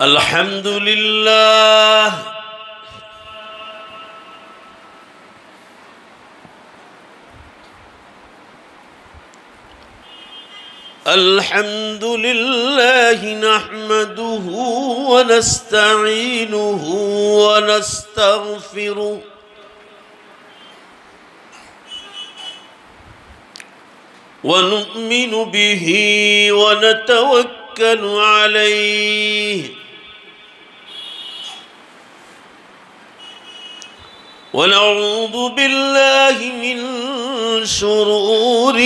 الحمد لله الحمد لله نحمده ونستعينه ونستغفره ونؤمن به ونتوكل عليه ونعوذ بالله من شرور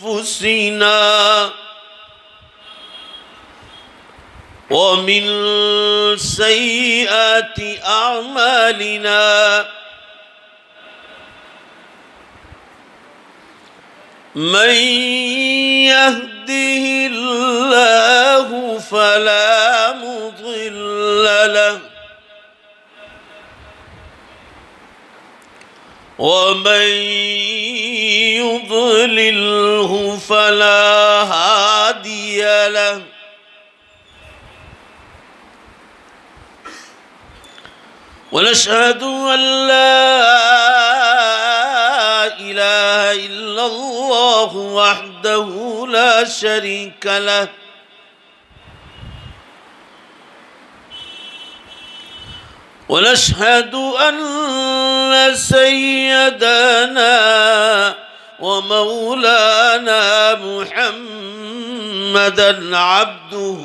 أنفسنا ومن سيئات أعمالنا من يهده الله فلا مضل له ومن يضلله فلا هادي له ونشهد أن لا إله إلا الله وحده لا شريك له ونشهد أن سيدنا ومولانا محمدًا عبده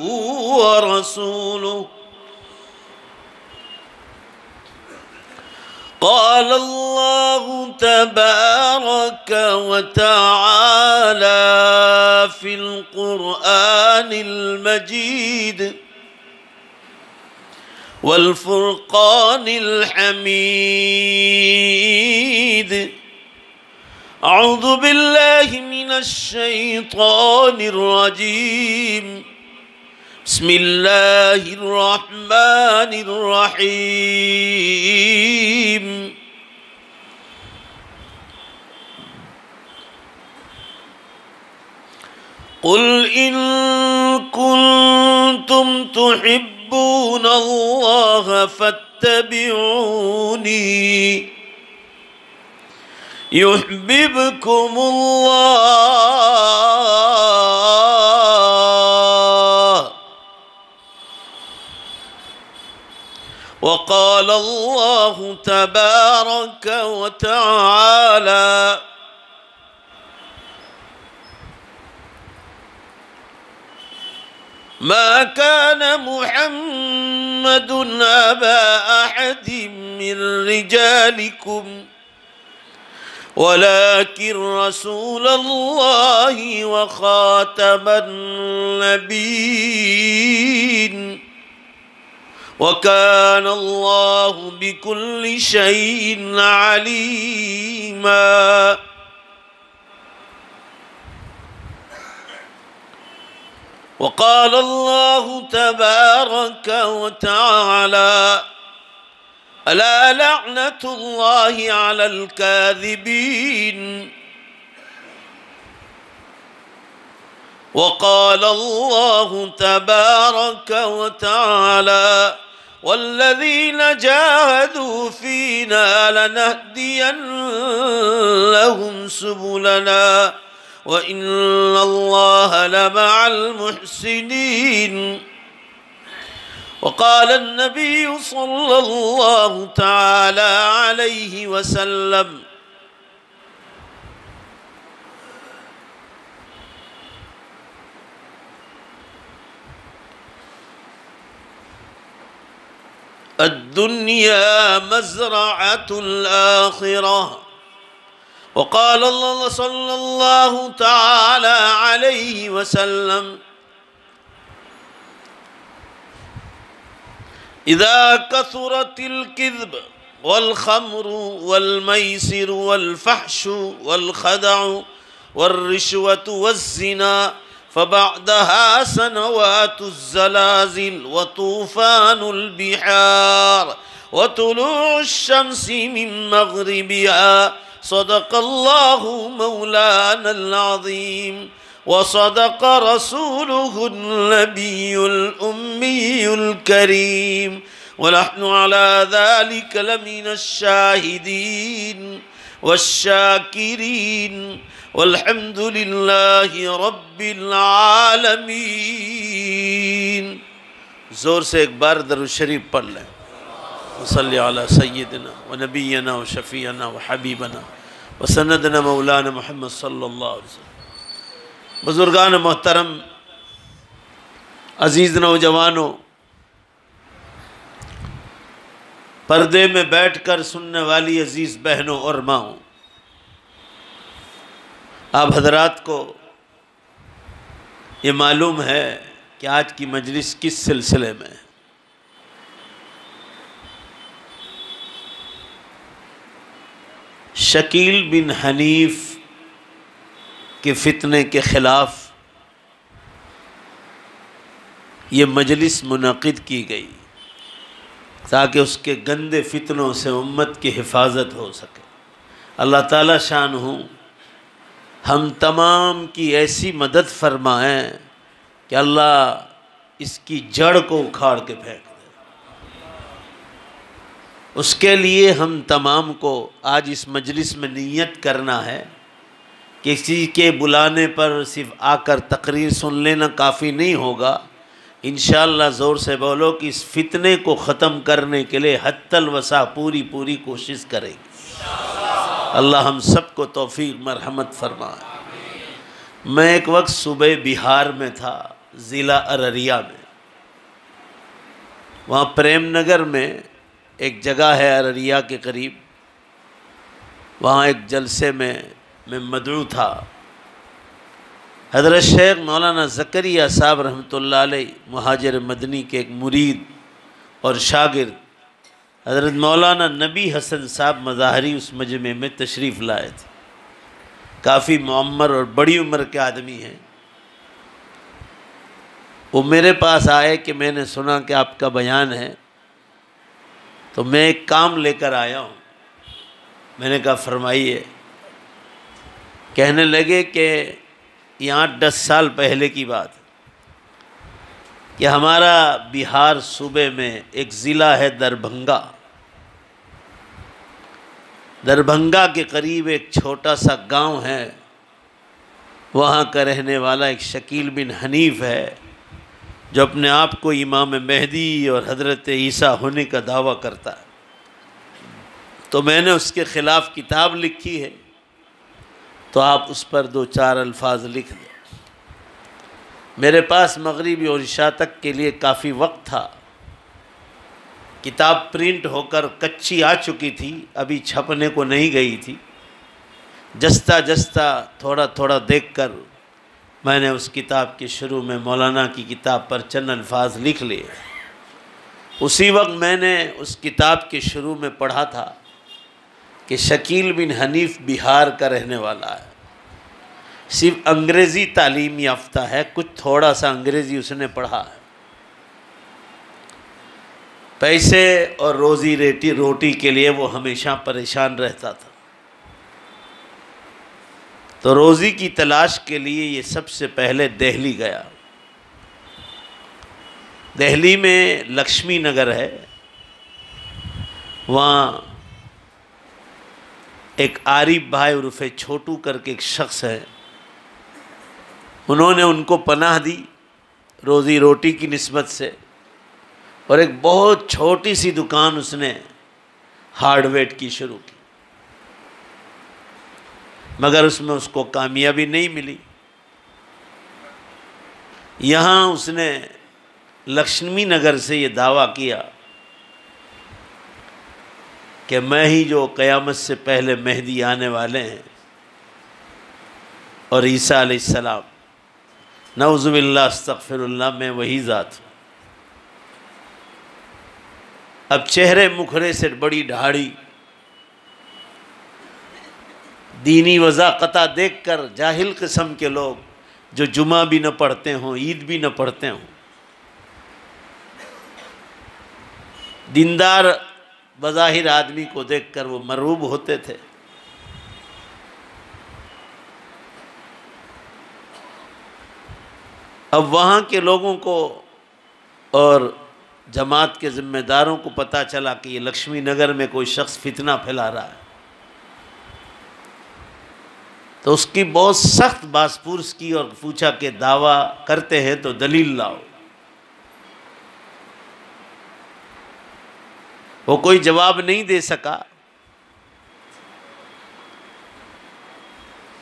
ورسوله قال الله تبارك وتعالى في القرآن المجيد والفرقان الحميد أعوذ بالله من الشيطان الرجيم بسم الله الرحمن الرحيم قل إن كنتم تحبون الله فاتبعوني يحببكم الله وقال الله تبارك وتعالى ما كان محمد أبا أحد من رجالكم ولكن رسول الله وخاتم النبيين وكان الله بكل شيء عليما وقال الله تبارك وتعالى ألا لعنة الله على الكاذبين وقال الله تبارك وتعالى والذين جاهدوا فينا لنهدينهم سبلنا وإن الله لمع المحسنين وقال النبي صلى الله تعالى عليه وسلم الدنيا مزرعة الآخرة وقال الله صلى الله تعالى عليه وسلم إذا كثرت الكذب والخمر والميسر والفحش والخدع والرشوة والزنا فبعدها سنوات الزلازل وطوفان البحار وطلوع الشمس من مغربها صدق الله مولانا العظيم وصدق رسوله النبي الأمي الكريم ونحن على ذلك لمن الشاهدين والشاكرين والحمد لله رب العالمين. زور سے ایک بار درود شریف پڑھ لیں. صلی علی سیدنا و نبینا و شفیعنا و حبیبنا و سندنا مولانا محمد صلی اللہ علیہ وسلم. بزرگان محترم، عزیز نوجوانوں، پردے میں بیٹھ کر سننے والی عزیز بہنوں اور ماؤں، آپ حضرات کو یہ معلوم ہے کہ آج کی مجلس کس سلسلے میں ہے. شکیل بن حنیف کے فتنے کے خلاف یہ مجلس منعقد کی گئی تاکہ اس کے گندے فتنوں سے امت کی حفاظت ہو سکے. اللہ تعالیٰ شانہ ہم تمام کی ایسی مدد فرمائیں کہ اللہ اس کی جڑ کو اکھاڑ کے پھینک دے. اس کے لیے ہم تمام کو آج اس مجلس میں نیت کرنا ہے. کسی کے بلانے پر صرف آ کر تقریر سن لینا کافی نہیں ہوگا. انشاءاللہ زور سے بولو کہ اس فتنے کو ختم کرنے کے لیے حتی الوسع پوری کوشش کریں گے. اللہ ہم سب کو توفیق مرحمت فرمائے. میں ایک وقت صوبہ بہار میں تھا، ضلع ارریہ میں. وہاں پریم نگر میں ایک جگہ ہے ارریہ کے قریب. وہاں ایک جلسے میں مدعو تھا. حضرت شیخ مولانا زکریا صاحب رحمۃ اللہ علیہ مہاجر مدنی کے ایک مرید اور شاگرد حضرت مولانا نبی حسن صاحب مظاہری اس مجمع میں تشریف لائے تھے. کافی معمر اور بڑی عمر کے آدمی ہیں. وہ میرے پاس آئے کہ میں نے سنا کہ آپ کا بیان ہے تو میں ایک کام لے کر آیا ہوں. میں نے کہا فرمائیے. کہنے لگے کہ یہاں 10 سال پہلے کی بات ہے کہ ہمارا بہار صوبے میں ایک ضلع ہے دربھنگا. دربھنگا کے قریب ایک چھوٹا سا گاؤں ہے. وہاں کا رہنے والا ایک شکیل بن حنیف ہے جو اپنے آپ کو امام مہدی اور حضرت عیسیٰ ہونے کا دعویٰ کرتا ہے. تو میں نے اس کے خلاف کتاب لکھی ہے تو آپ اس پر 2-4 الفاظ لکھ دیں. میرے پاس مغربی اور عشاء تک کے لیے کافی وقت تھا. کتاب پرنٹ ہو کر کچی آ چکی تھی، ابھی چھپنے کو نہیں گئی تھی. جستا تھوڑا دیکھ کر میں نے اس کتاب کے شروع میں مولانا کی کتاب پر چند الفاظ لکھ لیے. اسی وقت میں نے اس کتاب کے شروع میں پڑھا تھا کہ شکیل بن حنیف بہار کا رہنے والا ہے. صرف انگریزی تعلیم یافتہ ہے، کچھ تھوڑا سا انگریزی اس نے پڑھا ہے. پیسے اور روٹی کے لیے وہ ہمیشہ پریشان رہتا تھا. تو روزی کی تلاش کے لیے یہ سب سے پہلے دہلی گیا. دہلی میں لکشمی نگر ہے، وہاں ایک عارف بھائی عرف چھوٹو کر کے ایک شخص ہے. انہوں نے ان کو پناہ دی روزی روٹی کی نسبت سے، اور ایک بہت چھوٹی سی دکان اس نے ہارڈ ویٹ کی شروع کی. مگر اس میں اس کو کامیابی نہیں ملی. یہاں اس نے لکشمی نگر سے یہ دعویٰ کیا کہ میں ہی جو قیامت سے پہلے مہدی آنے والے ہیں اور عیسیٰ علیہ السلام، نعوذ باللہ استغفر اللہ، میں وہی ذات ہوں. اب چہرے مکھرے سے بڑی دھاڑی، دینی وضاقتہ دیکھ کر جاہل قسم کے لوگ جو جمعہ بھی نہ پڑھتے ہوں، عید بھی نہ پڑھتے ہوں، دیندار بظاہر آدمی کو دیکھ کر وہ مرعوب ہوتے تھے. اب وہاں کے لوگوں کو اور جماعت کے ذمہ داروں کو پتہ چلا کہ یہ لکشمی نگر میں کوئی شخص فتنہ پھیلا رہا ہے، تو اس کی بہت سخت باس پرس کی اور پوچھا کہ دعویٰ کرتے ہیں تو دلیل لاؤ۔ وہ کوئی جواب نہیں دے سکا۔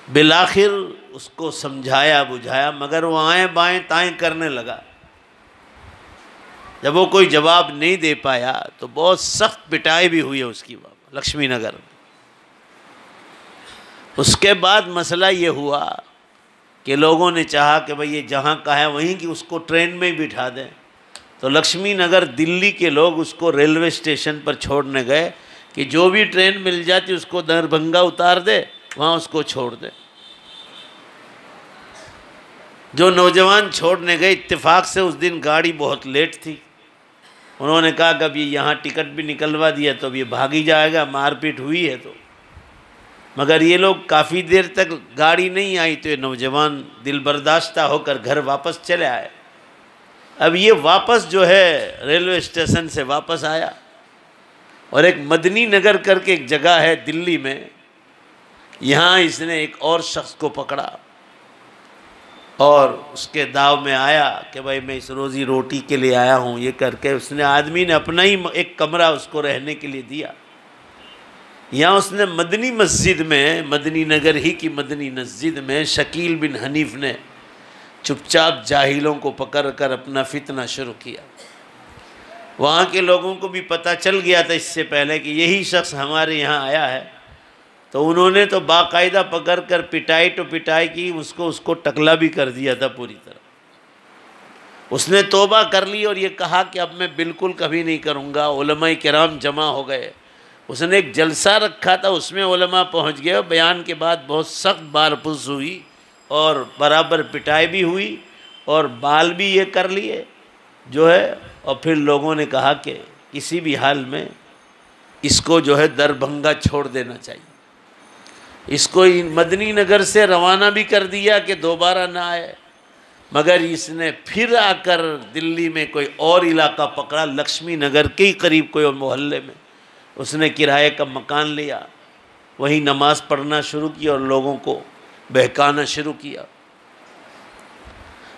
بالآخر اس کو سمجھایا بجھایا، مگر وہ آئیں بائیں تائیں کرنے لگا۔ جب وہ کوئی جواب نہیں دے پایا تو بہت سخت پٹائی بھی ہوئی ہے اس کی لکشمی نگر میں۔ اس کے بعد مسئلہ یہ ہوا کہ لوگوں نے چاہا کہ بھئی یہ جہاں کا ہے وہیں کی اس کو ٹرین میں ہی بٹھا دیں، تو لکشمی نگر دلی کے لوگ اس کو ریلوے اسٹیشن پر چھوڑنے گئے کہ جو بھی ٹرین مل جاتی اس کو دربھنگہ اتار دے، وہاں اس کو چھوڑ دے۔ جو نوجوان چھوڑنے گئے، اتفاق سے اس دن گاڑی بہت لیٹ تھی، انہوں نے کہا کہ اب یہ یہاں ٹکٹ بھی نکلوا دیا تو اب یہ بھاگ ہی جائے گا، مار پیٹ ہوئی ہے تو۔ مگر یہ لوگ کافی دیر تک گاڑی نہیں آئی تو یہ نوجوان دل برداشتہ ہو کر گھر واپس چلے آئے۔ اب یہ واپس جو ہے ریلوے اسٹیشن سے واپس آیا اور ایک مدنی نگر کر کے ایک جگہ ہے دلی میں، یہاں اس نے ایک اور شخص کو پکڑا اور اس کے داو میں آیا کہ بھائی میں اس روزی روٹی کے لیے آیا ہوں، یہ کر کے اس نے آدمی نے اپنا ہی ایک کمرہ اس کو رہنے کے لیے دیا۔ یہاں اس نے مدنی مسجد میں، مدنی نگر ہی کی مدنی مسجد میں شکیل بن حنیف نے چپ چاپ جاہلوں کو پکڑ کر اپنا فتنہ شروع کیا۔ وہاں کے لوگوں کو بھی پتہ چل گیا تھا اس سے پہلے کہ یہی شخص ہمارے یہاں آیا ہے، تو انہوں نے تو باقاعدہ پکڑ کر پٹائی تو پٹائی کی، اس کو ٹکلا بھی کر دیا تھا پوری طرح۔ اس نے توبہ کر لی اور یہ کہا کہ اب میں بالکل کبھی نہیں کروں گا۔ علماء کرام جمع ہو گئے، اس نے ایک جلسہ رکھا تھا، اس میں علماء پہنچ گئے، بیان کے بعد بہت سخت بار پرس ہوئی اور برابر پٹائی بھی ہوئی اور بال بھی یہ کر لیے جو ہے، اور پھر لوگوں نے کہا کہ کسی بھی حال میں اس کو جو ہے دربھنگہ چھوڑ دینا چاہیے۔ اس کو مدنی نگر سے روانہ بھی کر دیا کہ دوبارہ نہ آئے، مگر اس نے پھر آ کر دلی میں کوئی اور علاقہ پکڑا، لکشمی نگر کے ہی قریب کوئی اور محلے میں اس نے کرائے کا مکان لیا، وہیں نماز پڑھنا شروع کی اور لوگوں کو بہکانا شروع کیا۔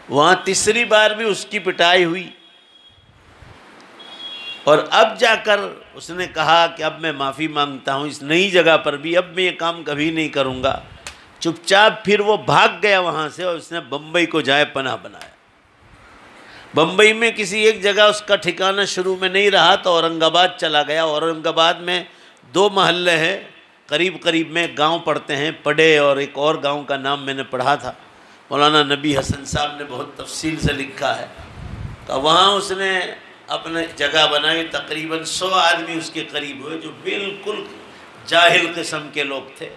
وہاں تیسری بار بھی اس کی پٹائی ہوئی اور اب جا کر اس نے کہا کہ اب میں معافی مانگتا ہوں، اس نئی جگہ پر بھی اب میں یہ کام کبھی نہیں کروں گا۔ چپ چاپ پھر وہ بھاگ گیا وہاں سے اور اس نے بمبئی کو جائے پناہ بنایا۔ بمبئی میں کسی ایک جگہ اس کا ٹھکانہ شروع میں نہیں رہا تو اورنگ آباد چلا گیا۔ اورنگ آباد میں 2 محلے ہیں، قریب قریب میں گاؤں پڑھتے ہیں، پڑھے، اور ایک اور گاؤں کا نام میں نے پڑھا تھا، مولانا نبی حسن صاحب نے بہت تفصیل سے لکھا ہے، تو وہاں اس نے اپنے جگہ بنائی۔ تقریباً 100 آدمی اس کے قریب ہوئے جو بالکل جاہل قسم کے لوگ تھے،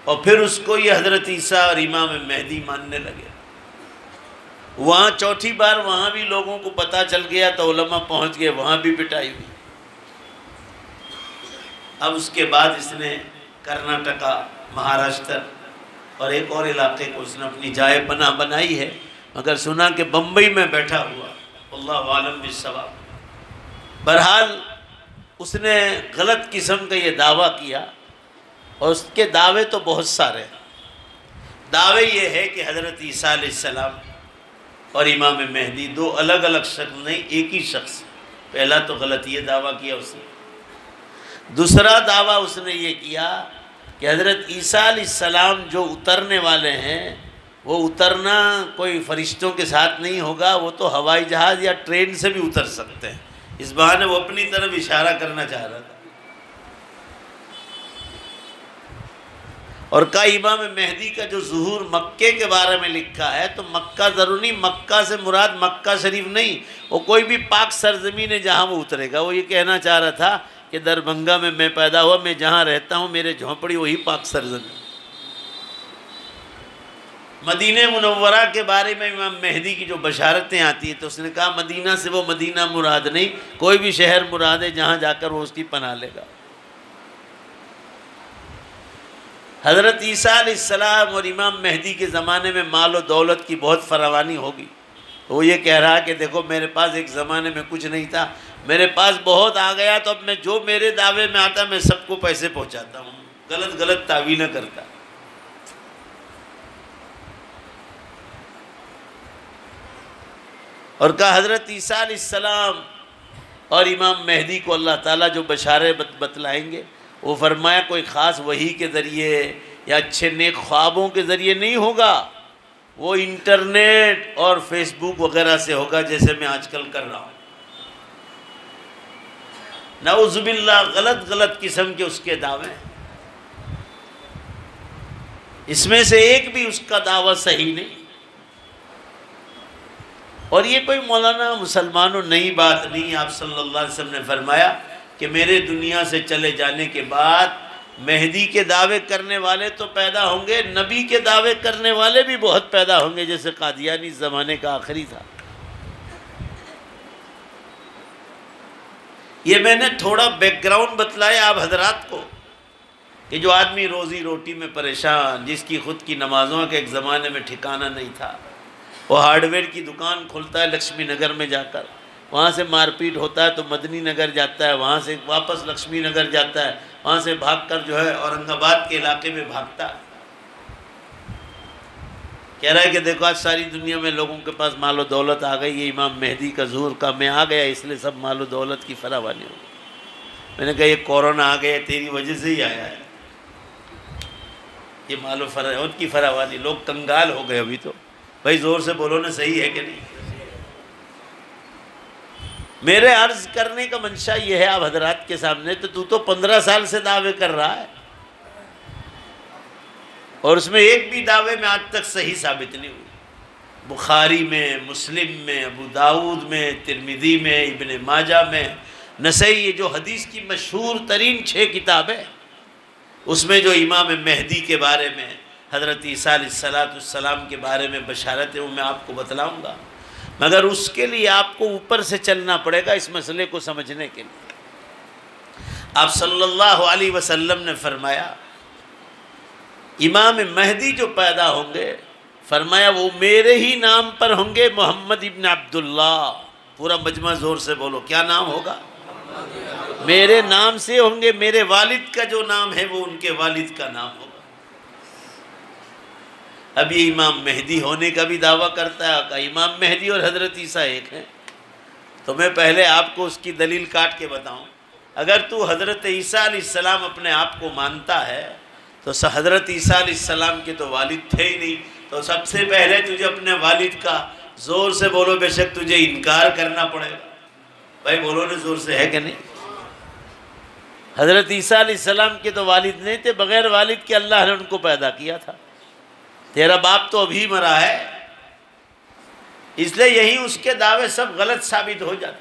اور پھر اس کو یہ حضرت عیسیٰ اور امام مہدی ماننے لگے۔ وہاں چوتھی بار وہاں بھی لوگوں کو پتہ چل گیا تو علماء پہنچ گئے، وہاں بھی پٹائی ہوئی۔ اب اس کے بعد اس نے کرناٹکا، مہاراشٹر اور ایک اور علاقے کو اس نے اپنی جائے پناہ بنائی ہے، مگر سنا کہ بمبئی میں بیٹھا ہوا، اللہ عالم بالصواب۔ بہرحال اس نے غلط قسم کا یہ دعویٰ کیا، اور اس کے دعوے تو بہت سارے ہیں۔ دعوے یہ ہے کہ حضرت عیسیٰ علیہ السلام اور امام مہدی 2 الگ الگ شخص نہیں، ایک ہی شخص۔ پہلا تو غلط یہ دعویٰ کیا اس نے۔ دوسرا دعویٰ اس نے یہ کیا کہ حضرت عیسیٰ علیہ السلام جو اترنے والے ہیں وہ اترنا کوئی فرشتوں کے ساتھ نہیں ہوگا، وہ تو ہوائی جہاز یا ٹرین سے بھی اتر سکتے ہیں۔ اس بہانے وہ اپنی طرف اشارہ کرنا چاہ رہا تھا، اور کا امام مہدی کا جو ظہور مکے کے بارے میں لکھا ہے تو مکہ ضرور نہیں، مکہ سے مراد مکہ شریف نہیں، وہ کوئی بھی پاک سرزمین ہے جہاں وہ اترے گا۔ وہ یہ کہنا چاہ رہا تھا کہ دربھنگہ میں پیدا ہوا، میں جہاں رہتا ہوں میرے جھونپڑی وہی پاک سرزمین۔ مدینہ منورہ کے بارے میں امام مہدی کی جو بشارتیں آتی ہیں تو اس نے کہا مدینہ سے وہ مدینہ مراد نہیں، کوئی بھی شہر مراد ہے جہاں جا کر وہ اس کی پناہ لے گا۔ حضرت عیسیٰ علیہ السلام اور امام مہدی کے زمانے میں مال و دولت کی بہت فراوانی ہوگی. وہ یہ کہہ رہا کہ دیکھو میرے پاس ایک زمانے میں کچھ نہیں تھا، میرے پاس بہت آ گیا، تو اب میں جو میرے دعوے میں آتا میں سب کو پیسے پہنچاتا ہوں، غلط تعویلیں کرتا. اور کہا حضرت عیسیٰ علیہ السلام اور امام مہدی کو اللہ تعالیٰ جو بشارے بتلائیں گے، وہ فرمایا کوئی خاص وحی کے ذریعے یا اچھے نیک خوابوں کے ذریعے نہیں ہوگا، وہ انٹرنیٹ اور فیس بک وغیرہ سے ہوگا، جیسے میں آج کل کر رہا ہوں. نعوذ باللہ، غلط قسم کے اس کے دعوے، اس میں سے ایک بھی اس کا دعویٰ صحیح نہیں. اور یہ کوئی مولانا مسلمانوں نئی بات نہیں. آپ صلی اللہ علیہ وسلم نے فرمایا کہ میرے دنیا سے چلے جانے کے بعد مہدی کے دعوے کرنے والے تو پیدا ہوں گے، نبی کے دعوے کرنے والے بھی بہت پیدا ہوں گے، جیسے قادیانی زمانے کا آخری تھا. یہ میں نے تھوڑا بیک گراؤنڈ بتلایا آپ حضرات کو کہ جو آدمی روزی روٹی میں پریشان، جس کی خود کی نمازوں کے ایک زمانے میں ٹھکانہ نہیں تھا، وہ ہارڈ ویئر کی دکان کھولتا ہے لکشمی نگر میں جا کر، وہاں سے مار پیٹ ہوتا ہے تو مدنی نگر جاتا ہے، وہاں سے واپس لکشمی نگر جاتا ہے، وہاں سے بھاگ کر جو ہے اورنگ آباد کے علاقے میں بھاگتا ہے. کہہ رہا ہے کہ دیکھو آج ساری دنیا میں لوگوں کے پاس مال و دولت آ گئی، یہ امام مہدی کا ظہور کا میں آ گیا، اس لیے سب مال و دولت کی فراوانی ہو گئی. میں نے کہا یہ کورونا آ گیا تیری وجہ سے ہی آیا ہے، یہ مال و ان کی فراوانی، لوگ کنگال ہو گئے. ابھی تو بھائی زور سے بولو نا، صحیح ہے کہ نہیں؟ میرے عرض کرنے کا منشا یہ ہے آپ حضرات کے سامنے، تو 15 سال سے دعوے کر رہا ہے، اور اس میں ایک بھی دعوے میں آج تک صحیح ثابت نہیں ہوئی. بخاری میں، مسلم میں، ابو داؤد میں، ترمذی میں، ابن ماجہ میں، نسائی، یہ جو حدیث کی مشہور ترین 6 کتابیں، اس میں جو امام مہدی کے بارے میں، حضرت عیسیٰ علیہ السلام کے بارے میں بشارت ہے، وہ میں آپ کو بتلاؤں گا، مگر اس کے لیے آپ کو اوپر سے چلنا پڑے گا اس مسئلے کو سمجھنے کے لیے. آپ صلی اللہ علیہ وسلم نے فرمایا امام مہدی جو پیدا ہوں گے، فرمایا وہ میرے ہی نام پر ہوں گے، محمد ابن عبداللہ. پورا مجمع زور سے بولو، کیا نام ہوگا؟ میرے نام سے ہوں گے، میرے والد کا جو نام ہے وہ ان کے والد کا نام ہوگا. اب یہ امام مہدی ہونے کا بھی دعویٰ کرتا ہے کہ امام مہدی اور حضرت عیسیٰ ایک ہیں. تو میں پہلے آپ کو اس کی دلیل کاٹ کے بتاؤں. اگر تو حضرت عیسیٰ علیہ السلام اپنے آپ کو مانتا ہے تو حضرت عیسیٰ علیہ السلام کے تو والد تھے ہی نہیں، تو سب سے پہلے تجھے اپنے والد کا، زور سے بولو بے شک تجھے انکار کرنا پڑے گا. بھائی بولو نا زور سے، ہے کہ نہیں؟ حضرت عیسیٰ علیہ السلام کے تو والد نہیں تھے، بغیر والد کے اللہ نے ان کو پیدا کیا تھا. تیرا باپ تو ابھی مرا ہے، اس لیے یہی اس کے دعوے سب غلط ثابت ہو جاتے.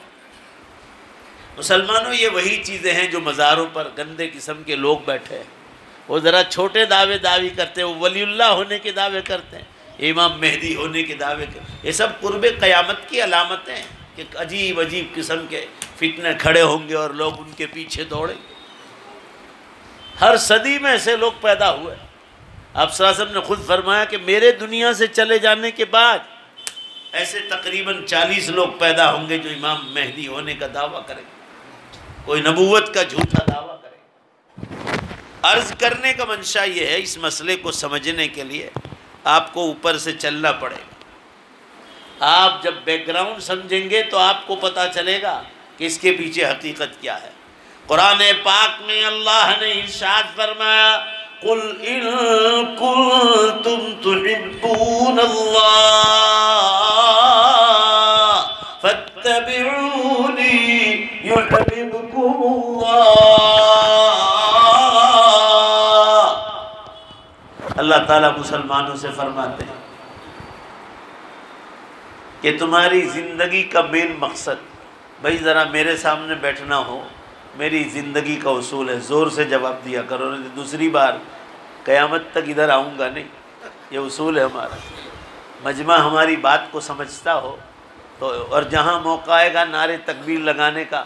مسلمانوں، یہ وہی چیزیں ہیں جو مزاروں پر گندے قسم کے لوگ بیٹھے ہیں، وہ ذرا چھوٹے دعوی کرتے ہیں، وہ ولی اللہ ہونے کے دعوے کرتے ہیں، امام مہدی ہونے کے دعوے کرتے ہیں. یہ سب قرب قیامت کی علامتیں ہیں کہ عجیب قسم کے فتنے کھڑے ہوں گے اور لوگ ان کے پیچھے دوڑیں گے. ہر صدی میں ایسے لوگ پیدا ہوئے. آپ صلی اللہ علیہ وسلم نے خود فرمایا کہ میرے دنیا سے چلے جانے کے بعد ایسے تقریباً 40 لوگ پیدا ہوں گے جو امام مہدی ہونے کا دعویٰ کریں گے، کوئی نبوت کا جھوٹا دعویٰ کرے گا. عرض کرنے کا منشا یہ ہے، اس مسئلے کو سمجھنے کے لیے آپ کو اوپر سے چلنا پڑے گا. آپ جب بیک گراؤنڈ سمجھیں گے تو آپ کو پتہ چلے گا کہ اس کے پیچھے حقیقت کیا ہے. قرآن پاک میں اللہ نے ارشاد فرمایا، قُلْ إِن كُنتُمْ تُحِبُّونَ اللَّهَ فَاتَّبِعُونِي يُحْبِبْكُمُ اللَّهُ. اللہ تعالیٰ مسلمانوں سے فرماتے ہیں کہ تمہاری زندگی کا مین مقصد، بھائی ذرا میرے سامنے بیٹھنا ہو، میری زندگی کا اصول ہے، زور سے جواب دیا کرو، دوسری بار قیامت تک ادھر آؤں گا نہیں. یہ اصول ہے ہمارا. مجمع ہماری بات کو سمجھتا ہو تو، اور جہاں موقع آئے گا نعرے تکبیر لگانے کا،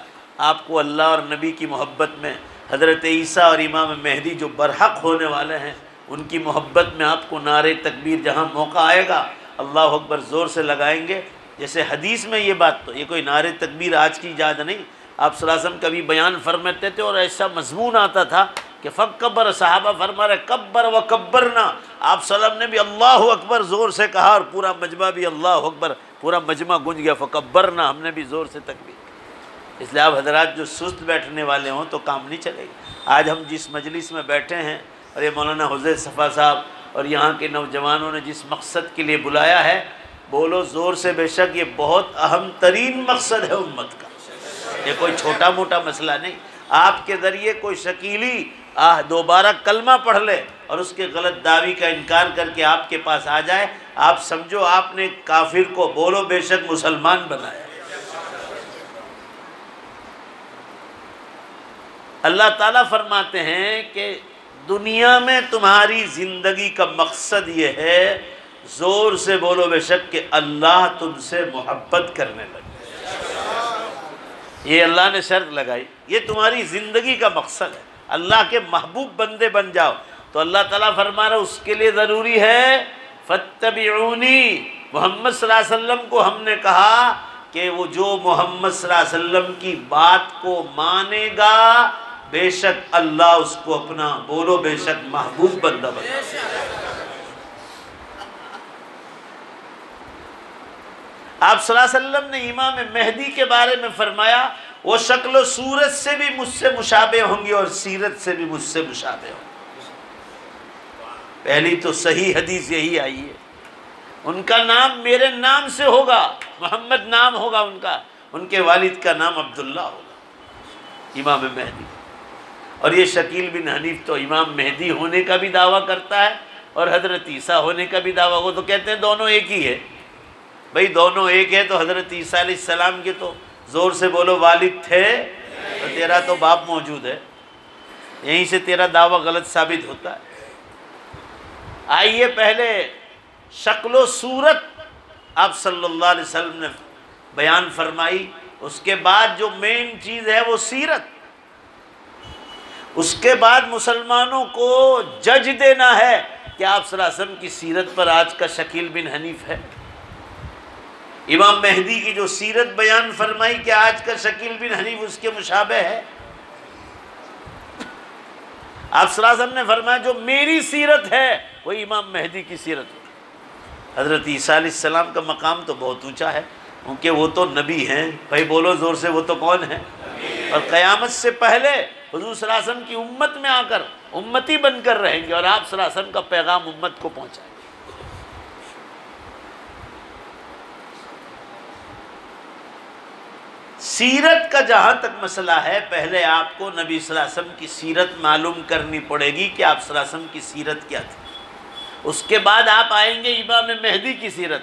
آپ کو اللہ اور نبی کی محبت میں حضرت عیسیٰ اور امام مہدی جو برحق ہونے والے ہیں ان کی محبت میں آپ کو نعرے تکبیر جہاں موقع آئے گا اللہ اکبر زور سے لگائیں گے. جیسے حدیث میں یہ بات، تو یہ کوئی نعرے تکبیر آج کی ایجاد نہیں. آپ صلی اللہ علیہ وسلم کبھی بیان فرماتے تھے اور ایسا مضمون آتا تھا کہ فکبر، صحابہ فرما رہے کبر و کبرنا، آپ صلی اللہ علیہ وسلم نے بھی اللہ اکبر زور سے کہا اور پورا مجمع بھی اللہ اکبر، پورا مجمع گونج گیا. فکبرنا، ہم نے بھی زور سے تکبیر. اس لیے آپ حضرات جو سست بیٹھنے والے ہوں تو کام نہیں چلے گا. آج ہم جس مجلس میں بیٹھے ہیں اور یہ مولانا حذیفہ صفا صاحب اور یہاں کے نوجوانوں نے جس مقصد کے لیے بلایا ہے، بولو زور سے بے شک یہ بہت اہم ترین مقصد ہے امت کا. یہ کوئی چھوٹا موٹا مسئلہ نہیں. آپ کے ذریعے کوئی شکیلی دوبارہ کلمہ پڑھ لے اور اس کے غلط دعوی کا انکار کر کے آپ کے پاس آ جائے، آپ سمجھو آپ نے کافر کو بولو بے شک مسلمان بنایا. اللہ تعالیٰ فرماتے ہیں کہ دنیا میں تمہاری زندگی کا مقصد یہ ہے، زور سے بولو بے شک کہ اللہ تم سے محبت کرنے لگے. یہ اللہ نے شرط لگائی، یہ تمہاری زندگی کا مقصد ہے، اللہ کے محبوب بندے بن جاؤ. تو اللہ تعالیٰ فرما رہا اس کے لیے ضروری ہے فاتبعونی. محمد صلی اللہ علیہ وسلم کو ہم نے کہا کہ وہ جو محمد صلی اللہ علیہ وسلم کی بات کو مانے گا بے شک اللہ اس کو اپنا بولو بے شک محبوب بندہ بنا. آپ صلی اللہ علیہ وسلم نے امام مہدی کے بارے میں فرمایا وہ شکل و صورت سے بھی مجھ سے مشابہ ہوں گے اور سیرت سے بھی مجھ سے مشابہ ہوں گے. پہلی تو صحیح حدیث یہی آئی ہے. ان کا نام میرے نام سے ہوگا، محمد نام ہوگا ان کا، ان کے والد کا نام عبداللہ ہوگا، امام مہدی. اور یہ شکیل بن حنیف تو امام مہدی ہونے کا بھی دعویٰ کرتا ہے اور حضرت عیسیٰ ہونے کا بھی دعویٰ. وہ تو کہتے ہیں دونوں ایک ہی ہے. بھئی دونوں ایک ہے تو حضرت عیسیٰ علیہ السلام کے تو زور سے بولو والد تھے، تو تیرا تو باپ موجود ہے، یہیں سے تیرا دعویٰ غلط ثابت ہوتا ہے. آئیے پہلے شکل و صورت آپ صلی اللہ علیہ وسلم نے بیان فرمائی، اس کے بعد جو مین چیز ہے وہ سیرت. اس کے بعد مسلمانوں کو جج دینا ہے کہ آپ صلی اللہ علیہ وسلم کی سیرت پر آج کا شکیل بن حنیف ہے. امام مہدی کی جو سیرت بیان فرمائی کہ آج کا شکیل بن حنیف اس کے مشابہ ہے. آپ صلی اللہ علیہ وسلم نے فرمایا جو میری سیرت ہے وہی امام مہدی کی سیرت ہے. حضرت عیسیٰ علیہ السلام کا مقام تو بہت اونچا ہے کیونکہ وہ تو نبی ہیں. بھائی بولو زور سے، وہ تو کون ہیں؟ اور قیامت سے پہلے حضور صلی اللہ علیہ وسلم کی امت میں آ کر امتی بن کر رہیں گے اور آپ صلی اللہ علیہ وسلم کا پیغام امت کو پہنچائیں گے. سیرت کا جہاں تک مسئلہ ہے، پہلے آپ کو نبی صلی اللہ علیہ وسلم کی سیرت معلوم کرنی پڑے گی کہ آپ صلی اللہ علیہ وسلم کی سیرت کیا تھی. اس کے بعد آپ آئیں گے امام مہدی کی سیرت.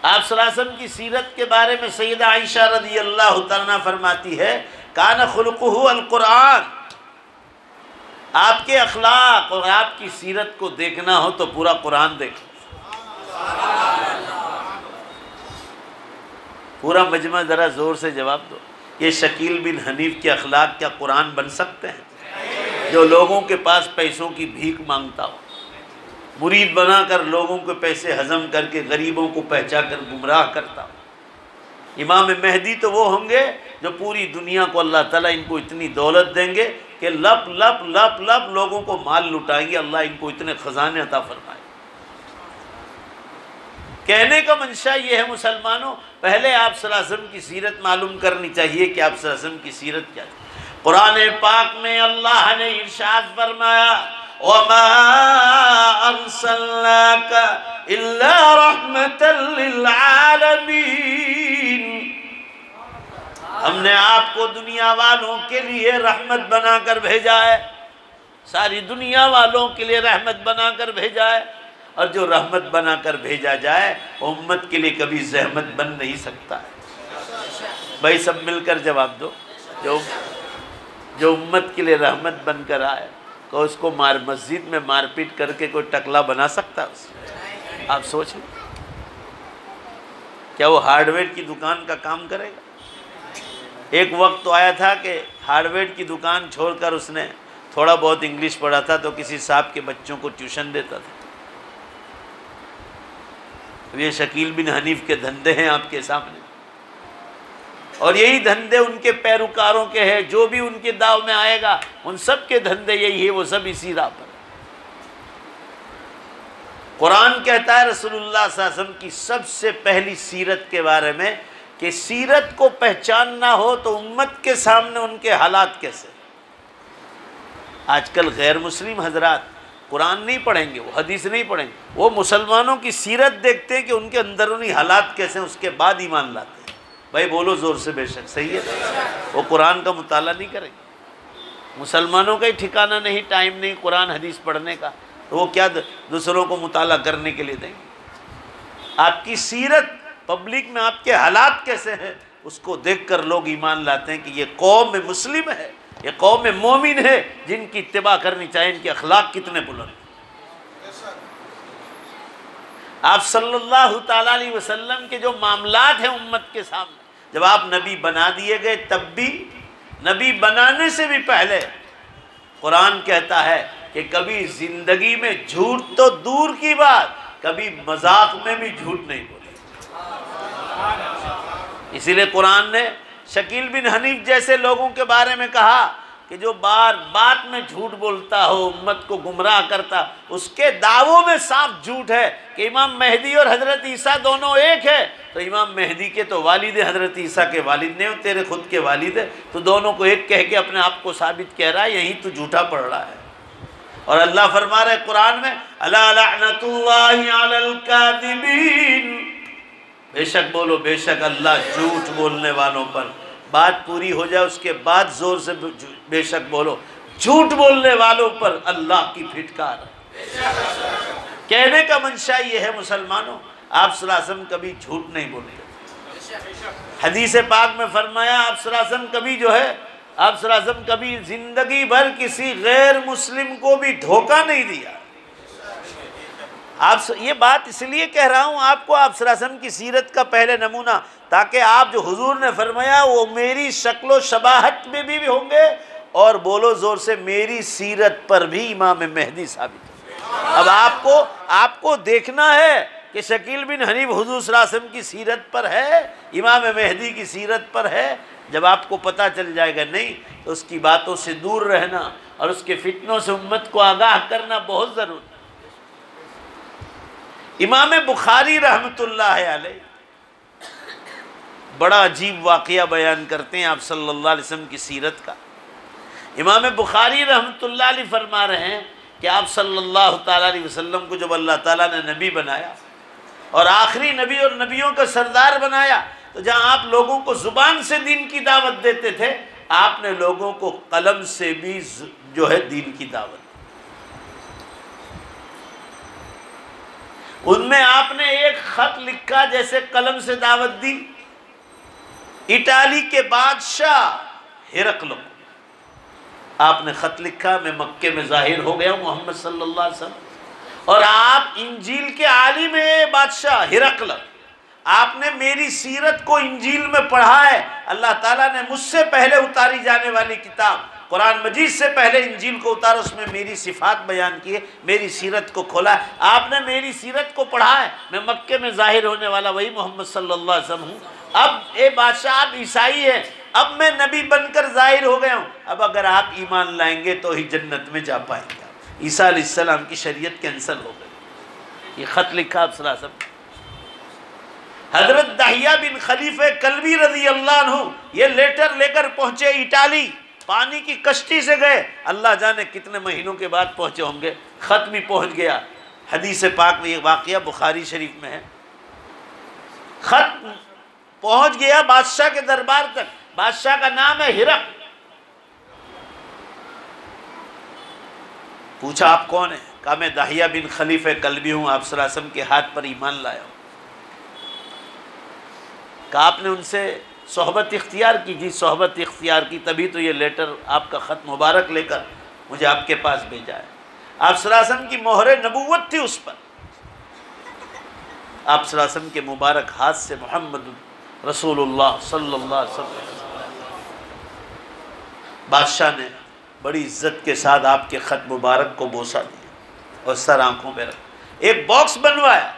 آپ صلی اللہ علیہ وسلم کی سیرت کے بارے میں سیدہ عائشہ رضی اللہ تعالیٰ عنہ فرماتی ہے کان خلقہ القرآن. آپ کے اخلاق اور آپ کی سیرت کو دیکھنا ہو تو پورا قرآن دیکھیں. پورا مجمع ذرا زور سے جواب دو. یہ شکیل بن حنیف کے اخلاق کیا قرآن بن سکتے ہیں؟ جو لوگوں کے پاس پیسوں کی بھیک مانگتا ہو، مرید بنا کر لوگوں کے پیسے ہضم کر کے غریبوں کو پہنچا کر گمراہ کرتا ہو. امام مہدی تو وہ ہوں گے جو پوری دنیا کو اللہ تعالیٰ ان کو اتنی دولت دیں گے کہ لپ لپ لپ لپ لوگوں کو مال لٹائیں گے. اللہ ان کو اتنے خزانے عطا فرمائے. کہنے کا منشا یہ ہے مسلمانوں، پہلے آپ صلی اللہ علیہ وسلم کی سیرت معلوم کرنی چاہیے کہ آپ صلی اللہ علیہ وسلم کی سیرت کیا تھی. قرآن پاک میں اللہ نے ارشاد فرمایا وَمَا أَرْسَلْنَاكَ إِلَّا رَحْمَةً لِلْعَالَمِينَ. ہم نے آپ کو دنیا والوں کے لیے رحمت بنا کر بھیجا ہے، ساری دنیا والوں کے لیے رحمت بنا کر بھیجا ہے. اور جو رحمت بنا کر بھیجا جائے امت کے لیے کبھی زحمت بن نہیں سکتا ہے. بھائی سب مل کر جواب دو. جو امت کے لیے رحمت بن کر آئے تو اس کو مسجد میں مار پیٹ کر کے کوئی ٹکلا بنا سکتا ہے اس؟ آپ سوچیں کیا وہ ہارڈ ویئر کی دکان کا کام کرے گا؟ ایک وقت تو آیا تھا کہ ہارڈ ویئر کی دکان چھوڑ کر اس نے تھوڑا بہت انگلش پڑھا تھا تو کسی صاحب کے بچوں کو ٹیوشن دیتا تھا. یہ شکیل بن حنیف کے دھندے ہیں آپ کے سامنے، اور یہی دھندے ان کے پیروکاروں کے ہیں. جو بھی ان کے داؤ میں آئے گا ان سب کے دھندے یہی ہے، وہ سب اسی راہ پر. قرآن کہتا ہے رسول اللہ صلی اللہ علیہ وسلم کی سب سے پہلی سیرت کے بارے میں کہ سیرت کو پہچاننا ہو تو امت کے سامنے ان کے حالات کیسے. آج کل غیر مسلم حضرات قرآن نہیں پڑھیں گے، وہ حدیث نہیں پڑھیں گے، وہ مسلمانوں کی سیرت دیکھتے ہیں کہ ان کے اندرونی حالات کیسے ہیں، اس کے بعد ایمان لاتے ہیں. بھائی بولو زور سے بے شک صحیح ہے. وہ قرآن کا مطالعہ نہیں کریں گے. مسلمانوں کا ہی ٹھکانہ نہیں، ٹائم نہیں قرآن حدیث پڑھنے کا، تو وہ کیا دوسروں کو مطالعہ کرنے کے لیے دیں گے. آپ کی سیرت پبلک میں آپ کے حالات کیسے ہیں اس کو دیکھ کر لوگ ایمان لاتے ہیں کہ یہ قوم مسلم ہے، یہ قوم مومن ہے جن کی اتباع کرنی چاہیے. ان کے اخلاق کتنے بلند. آپ صلی اللہ تعالیٰ علیہ وسلم کے جو معاملات ہیں امت کے سامنے، جب آپ نبی بنا دیے گئے تب بھی، نبی بنانے سے بھی پہلے قرآن کہتا ہے کہ کبھی زندگی میں جھوٹ تو دور کی بات، کبھی مذاق میں بھی جھوٹ نہیں بولے. اسی لیے قرآن نے شکیل بن حنیف جیسے لوگوں کے بارے میں کہا کہ جو بات میں جھوٹ بولتا ہو، امت کو گمراہ کرتا، اس کے دعووں میں صاف جھوٹ ہے کہ امام مہدی اور حضرت عیسیٰ دونوں ایک ہے. تو امام مہدی کے تو والد حضرت عیسیٰ کے والد نہیں، تیرے خود کے والد ہے، تو دونوں کو ایک کہہ کے اپنے آپ کو ثابت کہہ رہا ہے، یہی تو جھوٹا پڑھ رہا ہے. اور اللہ فرما رہا ہے قرآن میں الا لعنت اللہ علی الکاذبین، بے شک بولو بے شک اللہ جھوٹ بولنے والوں پر. بات پوری ہو جائے اس کے بعد زور سے بے شک بولو، جھوٹ بولنے والوں پر اللہ کی پھٹکار. کہنے کا منشا یہ ہے مسلمانوں، آپ صلی اللہ علیہ وسلم کبھی جھوٹ نہیں بولتے. حدیث پاک میں فرمایا آپ صلی اللہ علیہ وسلم کبھی آپ صلی اللہ علیہ وسلم کبھی زندگی بھر کسی غیر مسلم کو بھی دھوکہ نہیں دیا. یہ بات اس لیے کہہ رہا ہوں آپ کو، آپ صلی اللہ علیہ وسلم کی سیرت کا پہلے نمونہ، تاکہ آپ جو حضور نے فرمایا وہ میری شکل و شباہت میں بھی ہوں گے، اور بولو زور سے میری سیرت پر بھی امام مہدی ثابت ہو. اب آپ کو دیکھنا ہے کہ شکیل بن حنیف حضور صلی اللہ علیہ وسلم کی سیرت پر ہے، امام مہدی کی سیرت پر ہے. جب آپ کو پتہ چل جائے گا نہیں تو اس کی باتوں سے دور رہنا اور اس کے فتنوں سے امت کو آگاہ کرنا بہت ضروری. امام بخاری رحمۃ اللہ علیہ بڑا عجیب واقعہ بیان کرتے ہیں آپ صلی اللہ علیہ وسلم کی سیرت کا. امام بخاری رحمۃ اللہ علیہ فرما رہے ہیں کہ آپ صلی اللہ تعالیٰ علیہ وسلم کو جب اللہ تعالیٰ نے نبی بنایا اور آخری نبی اور نبیوں کا سردار بنایا، تو جہاں آپ لوگوں کو زبان سے دین کی دعوت دیتے تھے، آپ نے لوگوں کو قلم سے بھی جو ہے دین کی دعوت. ان میں آپ نے ایک خط لکھا جیسے قلم سے دعوت دی اٹالی کے بادشاہ ہرقل کو. آپ نے خط لکھا، میں مکے میں ظاہر ہو گیا ہوں محمد صلی اللہ علیہ وسلم، اور آپ انجیل کے عالم ہیں بادشاہ ہرقل، آپ نے میری سیرت کو انجیل میں پڑھا ہے. اللہ تعالیٰ نے مجھ سے پہلے اتاری جانے والی کتاب قرآن مجید سے پہلے انجیل کو اتارا، اس میں میری صفات بیان کی ہے، میری سیرت کو کھولا ہے. آپ نے میری سیرت کو پڑھا ہے. میں مکے میں ظاہر ہونے والا وہی محمد صلی اللہ علیہ وسلم ہوں. اب اے بادشاہ آپ عیسائی ہیں، اب میں نبی بن کر ظاہر ہو گیا ہوں، اب اگر آپ ایمان لائیں گے تو ہی جنت میں جا پائیں گے. عیسیٰ علیہ السلام کی شریعت کینسل ہو گئی. یہ خط لکھا آپ صلی اللہ علیہ وسلم. حضرت دحیہ بن خلیفہ کلبی رضی اللہ عنہ یہ لیٹر لے کر پہنچے اٹالی، پانی کی کشتی سے گئے، اللہ جانے کتنے مہینوں کے بعد پہنچے ہوں گے. خط بھی پہنچ گیا. حدیث پاک میں یہ واقعہ بخاری شریف میں ہے. خط پہنچ گیا بادشاہ کے دربار تک. بادشاہ کا نام ہے ہرقل. پوچھا آپ کون ہیں؟ کہا میں دحیہ بن خلیفہ کلبی ہوں، آپ صلی اللہ علیہ وسلم کے ہاتھ پر ایمان لایا ہوں. کہا آپ نے ان سے صحبت اختیار کی؟ جی صحبت اختیار کی، تبھی تو یہ لیٹر آپ کا خط مبارک لے کر مجھے آپ کے پاس بھیجا ہے. آپ صلی اللہ علیہ وسلم کی مہر نبوت تھی اس پر. آپ صلی اللہ علیہ وسلم کے مبارک ہاتھ سے محمد رسول اللہ صلی اللہ علیہ وسلم. بادشاہ نے بڑی عزت کے ساتھ آپ کے خط مبارک کو بوسہ دیا اور سر آنکھوں پہ رکھا. ایک باکس بنوایا.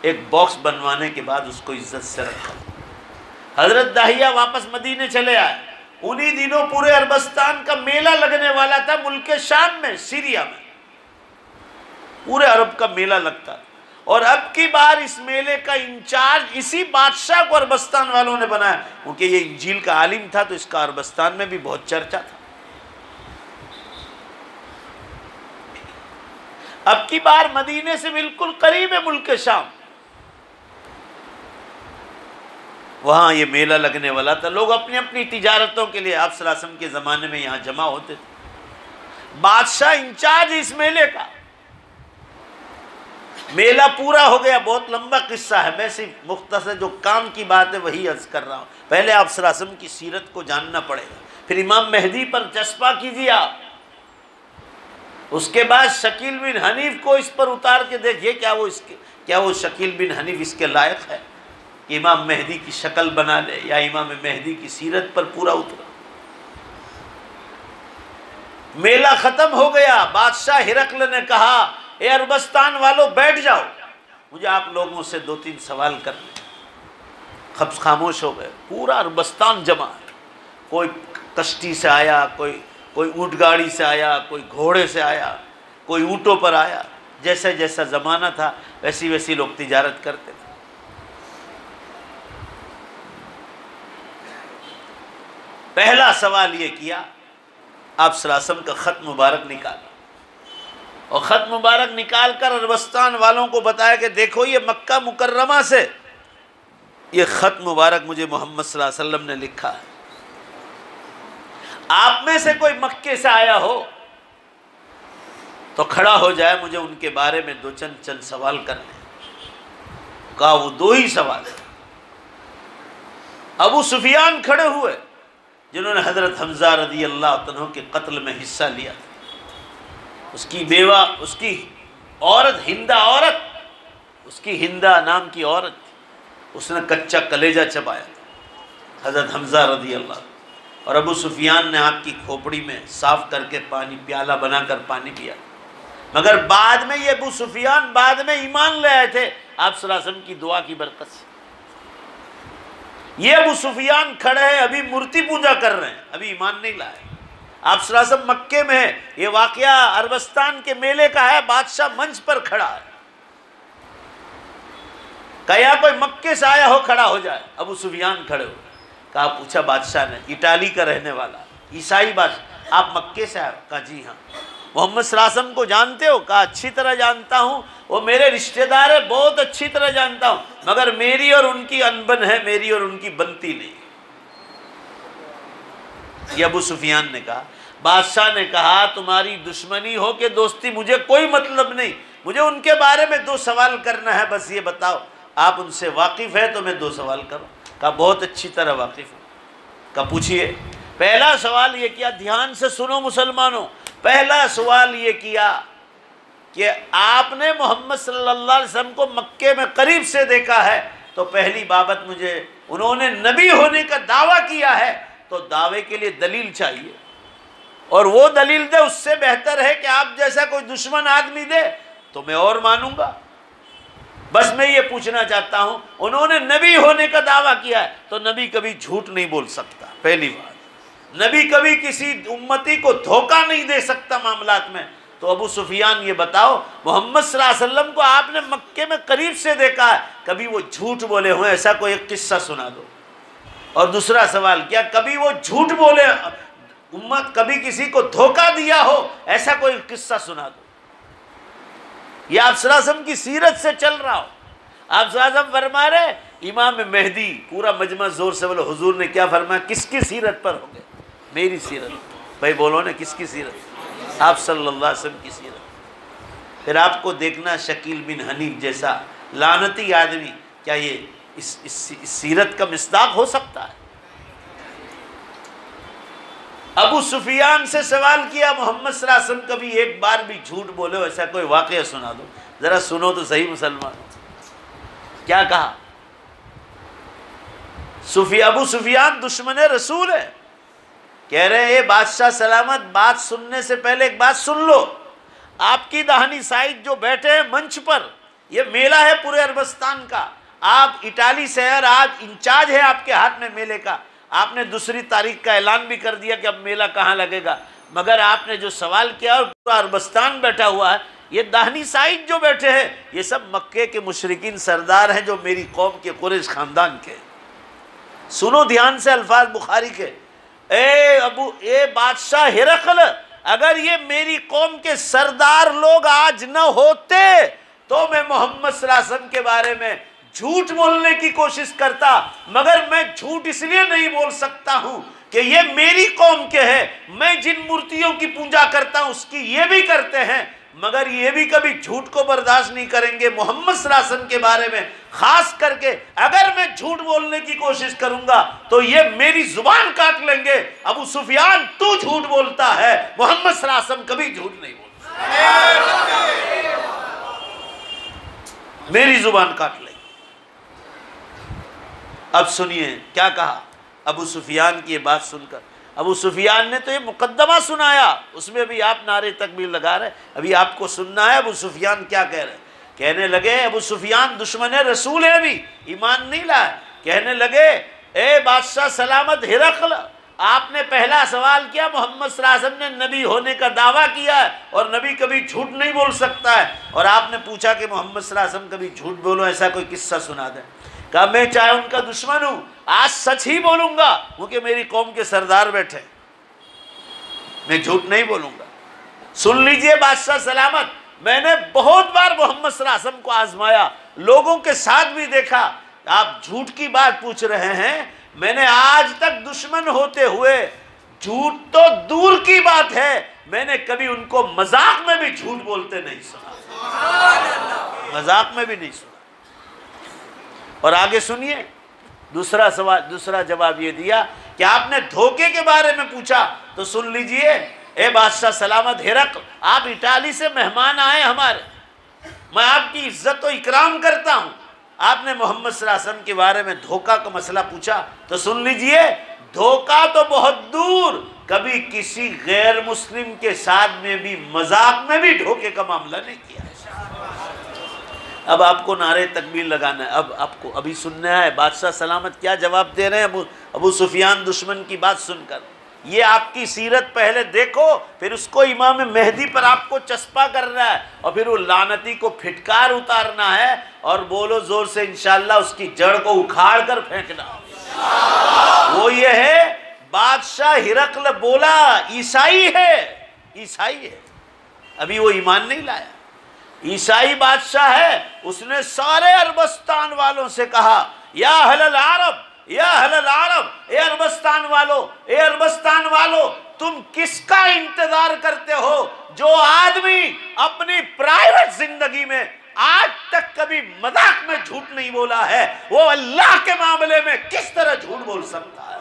ایک باکس بنوانے کے بعد اس کو عزت سے رکھا. حضرت داہیہ واپس مدینے چلے آئے. انہی دنوں پورے عربستان کا میلہ لگنے والا تھا ملک شام میں، سیریا میں پورے عرب کا میلہ لگتا. اور اب کی بار اس میلے کا انچارج اسی بادشاہ کو عربستان والوں نے بنایا، کیونکہ یہ انجیل کا عالم تھا تو اس کا عربستان میں بھی بہت چرچا تھا. اب کی بار مدینے سے بالکل قریب ہے ملک شام، وہاں یہ میلہ لگنے والا تھا. لوگ اپنی اپنی تجارتوں کے لیے آپ صلی اللہ علیہ وسلم کے زمانے میں یہاں جمع ہوتے تھے. بادشاہ انچارج اس میلے کا. میلہ پورا ہو گیا. بہت لمبا قصہ ہے، میں صرف مختصر جو کام کی بات ہے وہی عرض کر رہا ہوں. پہلے آپ صلی اللہ علیہ وسلم کی سیرت کو جاننا پڑے گا، پھر امام مہدی پر چسپاں کیجیے آپ. اس کے بعد شکیل بن حنیف کو اس پر اتار کے دیکھیے کیا وہ شکیل بن حنیف اس کے لائق ہے کہ امام مہدی کی شکل بنا لے، یا امام مہدی کی سیرت پر پورا اترا. میلہ ختم ہو گیا. بادشاہ ہرقل نے کہا اے عربستان والو بیٹھ جاؤ، مجھے آپ لوگوں سے 2-3 سوال کرنے. خاموش ہو گئے. پورا عربستان جمع ہے. کوئی کشتی سے آیا، کوئی اونٹ گاڑی سے آیا، کوئی گھوڑے سے آیا، کوئی اونٹوں پر آیا. جیسا جیسا زمانہ تھا ویسی ویسی لوگ تجارت کرتے تھے. پہلا سوال یہ کیا، آپ صلی اللہ علیہ وسلم کا خط مبارک نکالا، اور خط مبارک نکال کر عربستان والوں کو بتایا کہ دیکھو یہ مکہ مکرمہ سے یہ خط مبارک مجھے محمد صلی اللہ علیہ وسلم نے لکھا ہے. آپ میں سے کوئی مکے سے آیا ہو تو کھڑا ہو جائے، مجھے ان کے بارے میں چند سوال کرنے. کہا وہ 2 ہی سوال ہیں. ابو سفیان کھڑے ہوئے جنہوں نے حضرت حمزہ رضی اللہ عنہ کے قتل میں حصہ لیا تھا. اس کی بیوہ، اس کی عورت ہندہ نام کی عورت تھی. اس نے کچا کلیجہ چبایا تھا حضرت حمزہ رضی اللہ عنہ. اور ابو سفیان نے آپ کی کھوپڑی میں صاف کر کے پیالہ بنا کر پانی پیا. مگر بعد میں یہ ابو سفیان بعد میں ایمان لے آئے تھے آپ صلی اللہ علیہ وسلم کی دعا کی برکت سے. یہ ابو سفیان کھڑے ہیں، ابھی مورتی پوجا کر رہے ہیں، ابھی ایمان نہیں لائے. آپ صلی اللہ علیہ وسلم مکے میں ہے. یہ واقعہ عربستان کے میلے کا ہے. بادشاہ منچ پر کھڑا ہے. کہا کوئی مکے سے آیا ہو کھڑا ہو جائے. ابو سفیان کھڑے ہو. کہا پوچھا بادشاہ نے، اٹالی کا رہنے والا عیسائی بادشاہ، آپ مکے سے آئے؟ کہا جی ہاں. محمد صلی اللہ علیہ وسلم کو جانتے ہو؟ کہا اچھی طرح جانتا ہوں، وہ میرے رشتہ دار ہے، بہت اچھی طرح جانتا ہوں، مگر میری اور ان کی انبن ہے، میری اور ان کی بنتی نہیں. یہ ابو سفیان نے کہا. بادشاہ نے کہا تمہاری دشمنی ہو کہ دوستی، مجھے کوئی مطلب نہیں، مجھے ان کے بارے میں 2 سوال کرنا ہے، بس یہ بتاؤ آپ ان سے واقف ہے تو میں 2 سوال کروں. کہا بہت اچھی طرح واقف ہوں. کہا پوچھئے. پہلا سوال یہ کیا، دھیان سے سنو مسلمانوں، پہلا سوال یہ کیا کہ آپ نے محمد صلی اللہ علیہ وسلم کو مکے میں قریب سے دیکھا ہے، تو پہلی بابت مجھے، انہوں نے نبی ہونے کا دعویٰ کیا ہے تو دعوے کے لیے دلیل چاہیے، اور وہ دلیل دے. اس سے بہتر ہے کہ آپ جیسا کوئی دشمن آدمی دے تو میں اور مانوں گا. بس میں یہ پوچھنا چاہتا ہوں، انہوں نے نبی ہونے کا دعویٰ کیا ہے تو نبی کبھی جھوٹ نہیں بول سکتا. پہلی بات، نبی کبھی کسی امتی کو دھوکہ نہیں دے سکتا معاملات میں. تو ابو سفیان یہ بتاؤ، محمد صلی اللہ علیہ وسلم کو آپ نے مکے میں قریب سے دیکھا ہے، کبھی وہ جھوٹ بولے ہوئے ایسا کوئی ایک قصہ سنا دو. اور دوسرا سوال کیا، کبھی وہ جھوٹ بولے، امت کبھی کسی کو دھوکہ دیا ہو، ایسا کوئی قصہ سنا دو. یہ آپ صلی اللہ علیہ وسلم کی سیرت سے چل رہا ہو. آپ صلی اللہ علیہ وسلم فرما رہے امام مہدی، پورا مجمع زور سے بولو حضور نے کیا فرمایا، کس کی سیرت پر ہو گئے؟ میری سیرت. بھائی بولو نا، کس کی سیرت؟ آپ صلی اللہ علیہ وسلم کی سیرت. پھر آپ کو دیکھنا شکیل بن حنیف جیسا لعنتی آدمی کیا یہ اس سیرت کا مصداق ہو سکتا ہے؟ ابو سفیان سے سوال کیا، محمد صلی اللہ علیہ وسلم کبھی ایک بار بھی جھوٹ بولے ہو ایسا کوئی واقعہ سنا دو. ذرا سنو تو صحیح مسلمان. کیا کہا؟ ابو سفیان دشمن رسول ہے. کہہ رہے ہیں اے بادشاہ سلامت، بات سننے سے پہلے ایک بات سن لو، آپ کی داہنی سائڈ جو بیٹھے ہیں منچ پر، یہ میلہ ہے پورے عربستان کا، آپ اٹالی سے ہیں اور آج انچارج ہے آپ کے ہاتھ میں میلے کا، آپ نے 2 تاریخ کا اعلان بھی کر دیا کہ اب میلہ کہاں لگے گا، مگر آپ نے جو سوال کیا اور پورا عربستان بیٹھا ہوا ہے، یہ داہنی سائڈ جو بیٹھے ہیں یہ سب مکے کے مشرکین سردار ہیں جو میری قوم کے قریش خاندان کے۔ سنو دھیان سے الفاظ بخاری کے، اے بادشاہ ہرقل، اگر یہ میری قوم کے سردار لوگ آج نہ ہوتے تو میں محمد صلی اللہ علیہ وسلم کے بارے میں جھوٹ بولنے کی کوشش کرتا، مگر میں جھوٹ اس لیے نہیں بول سکتا ہوں کہ یہ میری قوم کے ہیں، میں جن مورتیوں کی پوجا کرتا ہوں اس کی یہ بھی کرتے ہیں، مگر یہ بھی کبھی جھوٹ کو برداشت نہیں کریں گے۔ محمد صلی اللہ علیہ وسلم کے بارے میں خاص کر کے اگر میں جھوٹ بولنے کی کوشش کروں گا تو یہ میری زبان کاٹ لیں گے۔ ابو سفیان تو جھوٹ بولتا ہے، محمد صلی اللہ علیہ وسلم کبھی جھوٹ نہیں بولتا، میری زبان کاٹ لیں گے۔ اب سنیے کیا کہا ابو سفیان کی یہ بات سن کر۔ ابو سفیان نے تو یہ مقدمہ سنایا، اس میں بھی آپ نعرے تکبیر لگا رہے، ابھی آپ کو سننا ہے ابو سفیان کیا کہہ رہے۔ کہنے لگے ابو سفیان دشمن رسول ہے، بھی ایمان نہیں لائے، کہنے لگے اے بادشاہ سلامت ہرقل، آپ نے پہلا سوال کیا، محمد صلی اللہ علیہ وسلم نے نبی ہونے کا دعویٰ کیا ہے اور نبی کبھی جھوٹ نہیں بول سکتا ہے، اور آپ نے پوچھا کہ محمد صلی اللہ علیہ وسلم کبھی جھوٹ بولو، ایسا کوئی قصہ سنا دیں۔ کہا میں چاہے ان کا دشمن ہوں آج سچ ہی بولوں گا، کیونکہ میری قوم کے سردار بیٹھے، میں جھوٹ نہیں بولوں گا۔ سن لیجئے بادشاہ سلامت، میں نے بہت بار محمد صلی اللہ علیہ وسلم کو آزمایا، لوگوں کے ساتھ بھی دیکھا، آپ جھوٹ کی بات پوچھ رہے ہیں، میں نے آج تک دشمن ہوتے ہوئے، جھوٹ تو دور کی بات ہے، میں نے کبھی ان کو مذاق میں بھی جھوٹ بولتے نہیں سنا، مذاق میں بھی نہیں سنا۔ اور آگے سنیے دوسرا جواب یہ دیا کہ آپ نے دھوکے کے بارے میں پوچھا تو سن لیجئے اے بادشاہ سلامت ہرقل، آپ اٹالی سے مہمان آئے ہمارے، میں آپ کی عزت و اکرام کرتا ہوں، آپ نے محمد صلی اللہ علیہ وسلم کے بارے میں دھوکہ کا مسئلہ پوچھا تو سن لیجئے دھوکہ تو بہت دور، کبھی کسی غیر مسلم کے ساتھ میں بھی مذاق میں بھی دھوکے کا معاملہ نہیں کیا۔ اب آپ کو نعرے تکبیر لگانا ہے، اب آپ کو ابھی سننا ہے بادشاہ سلامت کیا جواب دے رہے ہیں ابو سفیان دشمن کی بات سن کر۔ یہ آپ کی سیرت پہلے دیکھو، پھر اس کو امام مہدی پر آپ کو چسپا کرنا ہے، اور پھر وہ لعنتی کو پھٹکار اتارنا ہے، اور بولو زور سے انشاءاللہ اس کی جڑ کو اکھاڑ کر پھینکنا۔ وہ یہ ہے بادشاہ ہرقل بولا عیسائی ہے، عیسائی ہے، ابھی وہ ایمان نہیں لایا، عیسائی بادشاہ ہے، اس نے سارے عربستان والوں سے کہا یا اہل العرب، یا اہل العرب، اے عربستان والو، اے عربستان والو، تم کس کا انتظار کرتے ہو جو آدمی اپنی پرائیویٹ زندگی میں آج تک کبھی مذاق میں جھوٹ نہیں بولا ہے، وہ اللہ کے معاملے میں کس طرح جھوٹ بول سکتا ہے؟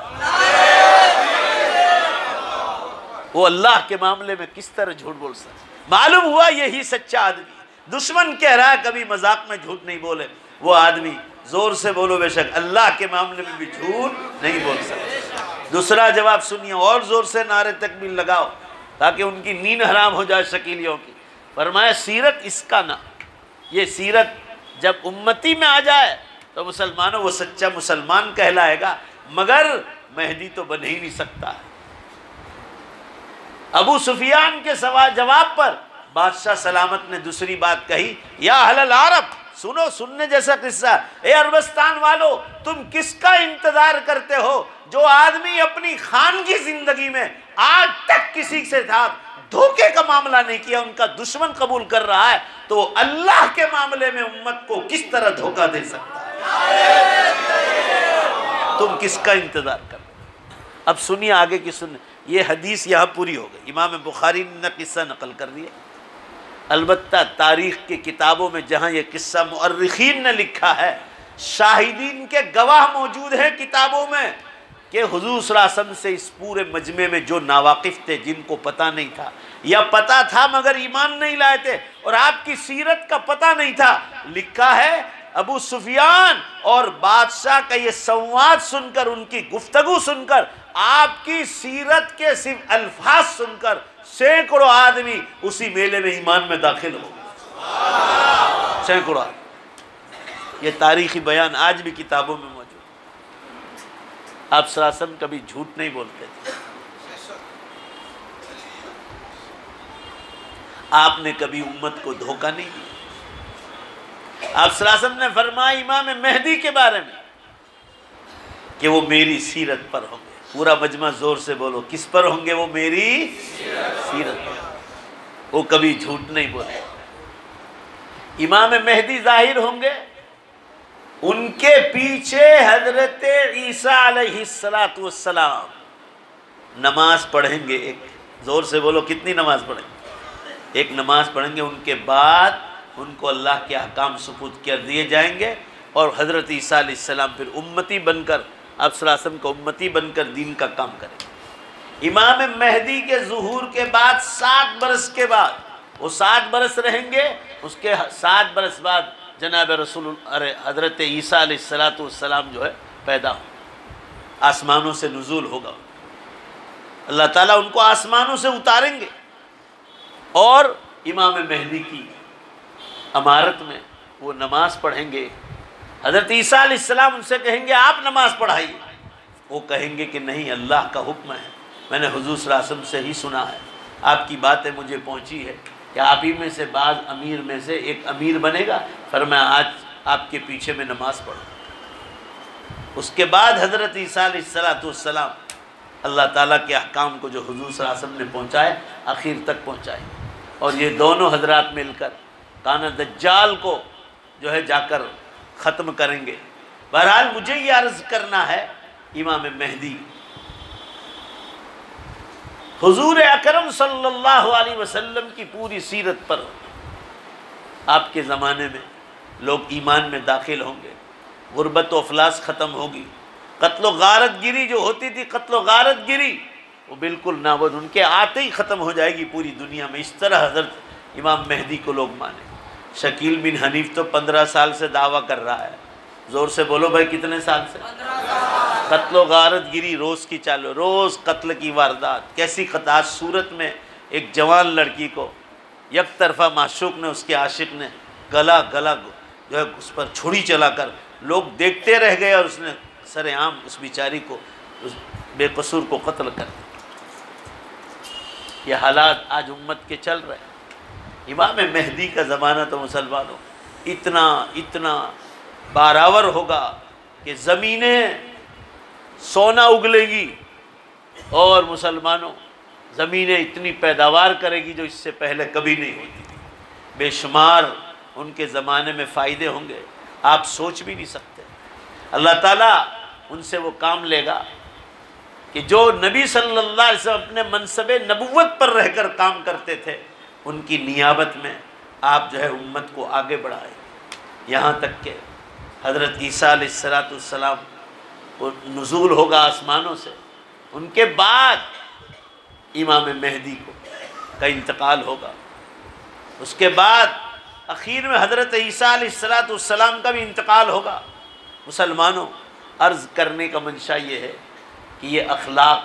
وہ اللہ کے معاملے میں کس طرح جھوٹ بول سکتا ہے؟ معلوم ہوا یہی سچا آدمی، دشمن کہہ رہا ہے کبھی مذاق میں جھوٹ نہیں بولے، وہ آدمی زور سے بولو بے شک اللہ کے معاملے میں بھی جھوٹ نہیں بول سکتا۔ دوسرا جواب سنیے، اور زور سے نعرے تکبیر لگاؤ تاکہ ان کی نیند حرام ہو جائے شکیلیوں کی۔ فرمایا سیرت اس کا نہ، یہ سیرت جب امتی میں آ جائے تو مسلمانوں وہ سچا مسلمان کہلائے گا، مگر مہدی تو بن ہی نہیں سکتا۔ ابو سفیان کے جواب پر بادشاہ سلامت نے دوسری بات کہی، یا اہل العرب، سنو سننے جیسا قصہ، اے عربستان والو، تم کس کا انتظار کرتے ہو جو آدمی اپنی خانگی زندگی میں آج تک کسی سے ساتھ دھوکے کا معاملہ نہیں کیا، ان کا دشمن قبول کر رہا ہے، تو اللہ کے معاملے میں امت کو کس طرح دھوکہ دے سکتا ہے؟ تم کس کا انتظار کر رہے؟ اب سنیے آگے کی سنیں، یہ حدیث یہاں پوری ہو گئی، امام بخاری نے قصہ نقل کر دیا۔ البتہ تاریخ کی کتابوں میں جہاں یہ قصہ مؤرخین نے لکھا ہے، شاہدین کے گواہ موجود ہیں کتابوں میں کہ حضور صلی اللہ علیہ وسلم سے اس پورے مجمع میں جو ناواقف تھے، جن کو پتہ نہیں تھا یا پتہ تھا مگر ایمان نہیں لائے تھے اور آپ کی سیرت کا پتہ نہیں تھا، لکھا ہے ابو سفیان اور بادشاہ کا یہ سنواد سن کر، ان کی گفتگو سن کر، آپ کی سیرت کے صرف الفاظ سن کر سینکڑوں آدمی اسی میلے میں ایمان میں داخل ہو گئے، سینکڑوں آدمی۔ یہ تاریخی بیان آج بھی کتابوں میں موجود ہے۔ آپ صلی اللہ علیہ وسلم کبھی جھوٹ نہیں بولتے تھے، آپ نے کبھی امت کو دھوکہ نہیں دیا۔ آپ صلی اللہ علیہ وسلم نے فرمایا امام مہدی کے بارے میں کہ وہ میری سیرت پر ہوں گے۔ پورا مجمع زور سے بولو، کس پر ہوں گے؟ وہ میری سیرت پر، وہ کبھی جھوٹ نہیں بولے۔ امام مہدی ظاہر ہوں گے، ان کے پیچھے حضرت عیسیٰ علیہ السلام نماز پڑھیں گے۔ ایک زور سے بولو، کتنی نماز پڑھیں گے؟ ایک نماز پڑھیں گے، ان کے بعد ان کو اللہ کے احکام سپرد کر دیے جائیں گے، اور حضرت عیسیٰ علیہ السلام پھر امتی بن کر، آپ صلی اللہ علیہ وسلم کو امتی بن کر دین کا کام کریں گے۔ امام مہدی کے ظہور کے بعد 7 برس کے بعد، وہ 7 برس رہیں گے، اس کے 7 برس بعد جناب حضرت عیسیٰ علیہ السلام جو ہے پیدا ہوں، آسمانوں سے نزول ہوگا، اللہ تعالیٰ ان کو آسمانوں سے اتاریں گے، اور امام مہدی کی امارت میں وہ نماز پڑھیں گے۔ حضرت عیسیٰ علیہ السلام ان سے کہیں گے آپ نماز پڑھائیے، وہ کہیں گے کہ نہیں، اللہ کا حکم ہے، میں نے حضور صلی اللہ علیہ وسلم سے ہی سنا ہے، آپ کی باتیں مجھے پہنچی ہے کہ آپ ہی میں سے بعض امیر میں سے ایک امیر بنے گا، فرمایا آج آپ کے پیچھے میں نماز پڑھوں۔ اس کے بعد حضرت عیسیٰ علیہ السلام اللہ تعالیٰ کے احکام کو جو حضور صلی اللہ علیہ وسلم نے پہنچائے، آخر تک پہنچائے، اور یہ دونوں حضرات مل کر کانا دجال کو جو ہے جا کر ختم کریں گے۔ بہرحال مجھے یہ عرض کرنا ہے، امام مہدی حضور اکرم صلی اللہ علیہ وسلم کی پوری سیرت پر، آپ کے زمانے میں لوگ ایمان میں داخل ہوں گے، غربت و افلاس ختم ہوگی، قتل و غارت گیری جو ہوتی تھی، قتل و غارت گیری وہ بالکل نابود، ان کے آتے ہی ختم ہو جائے گی پوری دنیا میں۔ اس طرح حضرت امام مہدی کو لوگ مانیں۔ شکیل بن حنیف تو 15 سال سے دعویٰ کر رہا ہے، زور سے بولو بھائی، کتنے سال سے؟ 15 سال۔ قتل و غارت گیری روز کی چالو، روز قتل کی واردات، کیسی قطعات صورت میں ایک جوان لڑکی کو یک طرفہ معشوق نے، اس کے عاشق نے گلا جو ہے اس پر چھری چلا کر لوگ دیکھتے رہ گئے، اور اس نے سر عام اس بیچاری کو، اس بے قصور کو قتل کر دیا۔ یہ حالات آج امت کے چل رہے ہیں۔ امام مہدی کا زمانہ تو مسلمانوں اتنا باراور ہوگا کہ زمینیں سونا اگلے گی، اور مسلمانوں زمینیں اتنی پیداوار کرے گی جو اس سے پہلے کبھی نہیں ہوتی تھی۔ بے شمار ان کے زمانے میں فائدے ہوں گے، آپ سوچ بھی نہیں سکتے۔ اللہ تعالیٰ ان سے وہ کام لے گا کہ جو نبی صلی اللہ علیہ وسلم اپنے منصب نبوت پر رہ کر کام کرتے تھے، ان کی نیابت میں آپ جو ہے امت کو آگے بڑھائیں، یہاں تک کہ حضرت عیسیٰ علیہ السلام کو نزول ہوگا آسمانوں سے، ان کے بعد امام مہدی کا انتقال ہوگا، اس کے بعد اخیر میں حضرت عیسیٰ علیہ السلام کا بھی انتقال ہوگا۔ مسلمانوں، عرض کرنے کا منشا یہ ہے کہ یہ اخلاق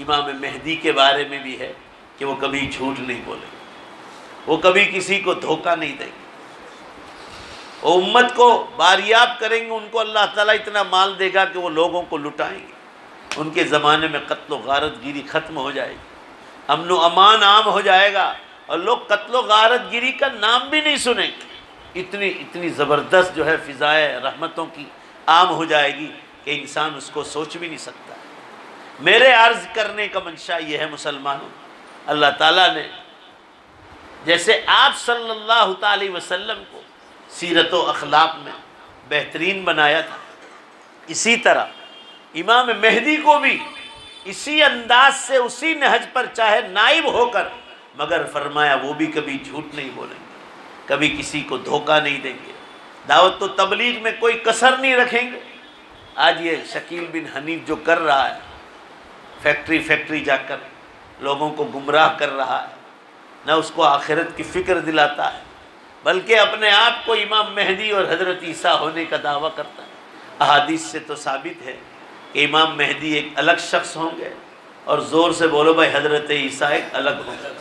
امام مہدی کے بارے میں بھی ہے کہ وہ کبھی جھوٹ نہیں بولیں گے، وہ کبھی کسی کو دھوکہ نہیں دیں گے، وہ امت کو باریاب کریں گے، ان کو اللہ تعالیٰ اتنا مال دے گا کہ وہ لوگوں کو لٹائیں گے، ان کے زمانے میں قتل و غارت گیری ختم ہو جائے گی، امن و امان عام ہو جائے گا، اور لوگ قتل و غارت گیری کا نام بھی نہیں سنیں گے۔ اتنی زبردست جو ہے فضائے رحمتوں کی عام ہو جائے گی کہ انسان اس کو سوچ بھی نہیں سکتا۔ میرے عرض کرنے کا منشا یہ ہے مسلمانوں، اللہ تعالیٰ نے جیسے آپ صلی اللہ تعالی وسلم کو سیرت و اخلاق میں بہترین بنایا تھا، اسی طرح امام مہدی کو بھی اسی انداز سے، اسی نہج پر چاہے نائب ہو کر، مگر فرمایا وہ بھی کبھی جھوٹ نہیں بولیں گے، کبھی کسی کو دھوکہ نہیں دیں گے، دعوت و تبلیغ میں کوئی کسر نہیں رکھیں گے۔ آج یہ شکیل بن حنیف جو کر رہا ہے، فیکٹری جا کر لوگوں کو گمراہ کر رہا ہے، نہ اس کو آخرت کی فکر دلاتا ہے، بلکہ اپنے آپ کو امام مہدی اور حضرت عیسیٰ ہونے کا دعویٰ کرتا ہے۔ احادیث سے تو ثابت ہے کہ امام مہدی ایک الگ شخص ہوں گے، اور زور سے بولو بھائی حضرت عیسیٰ ایک الگ ہوں گے،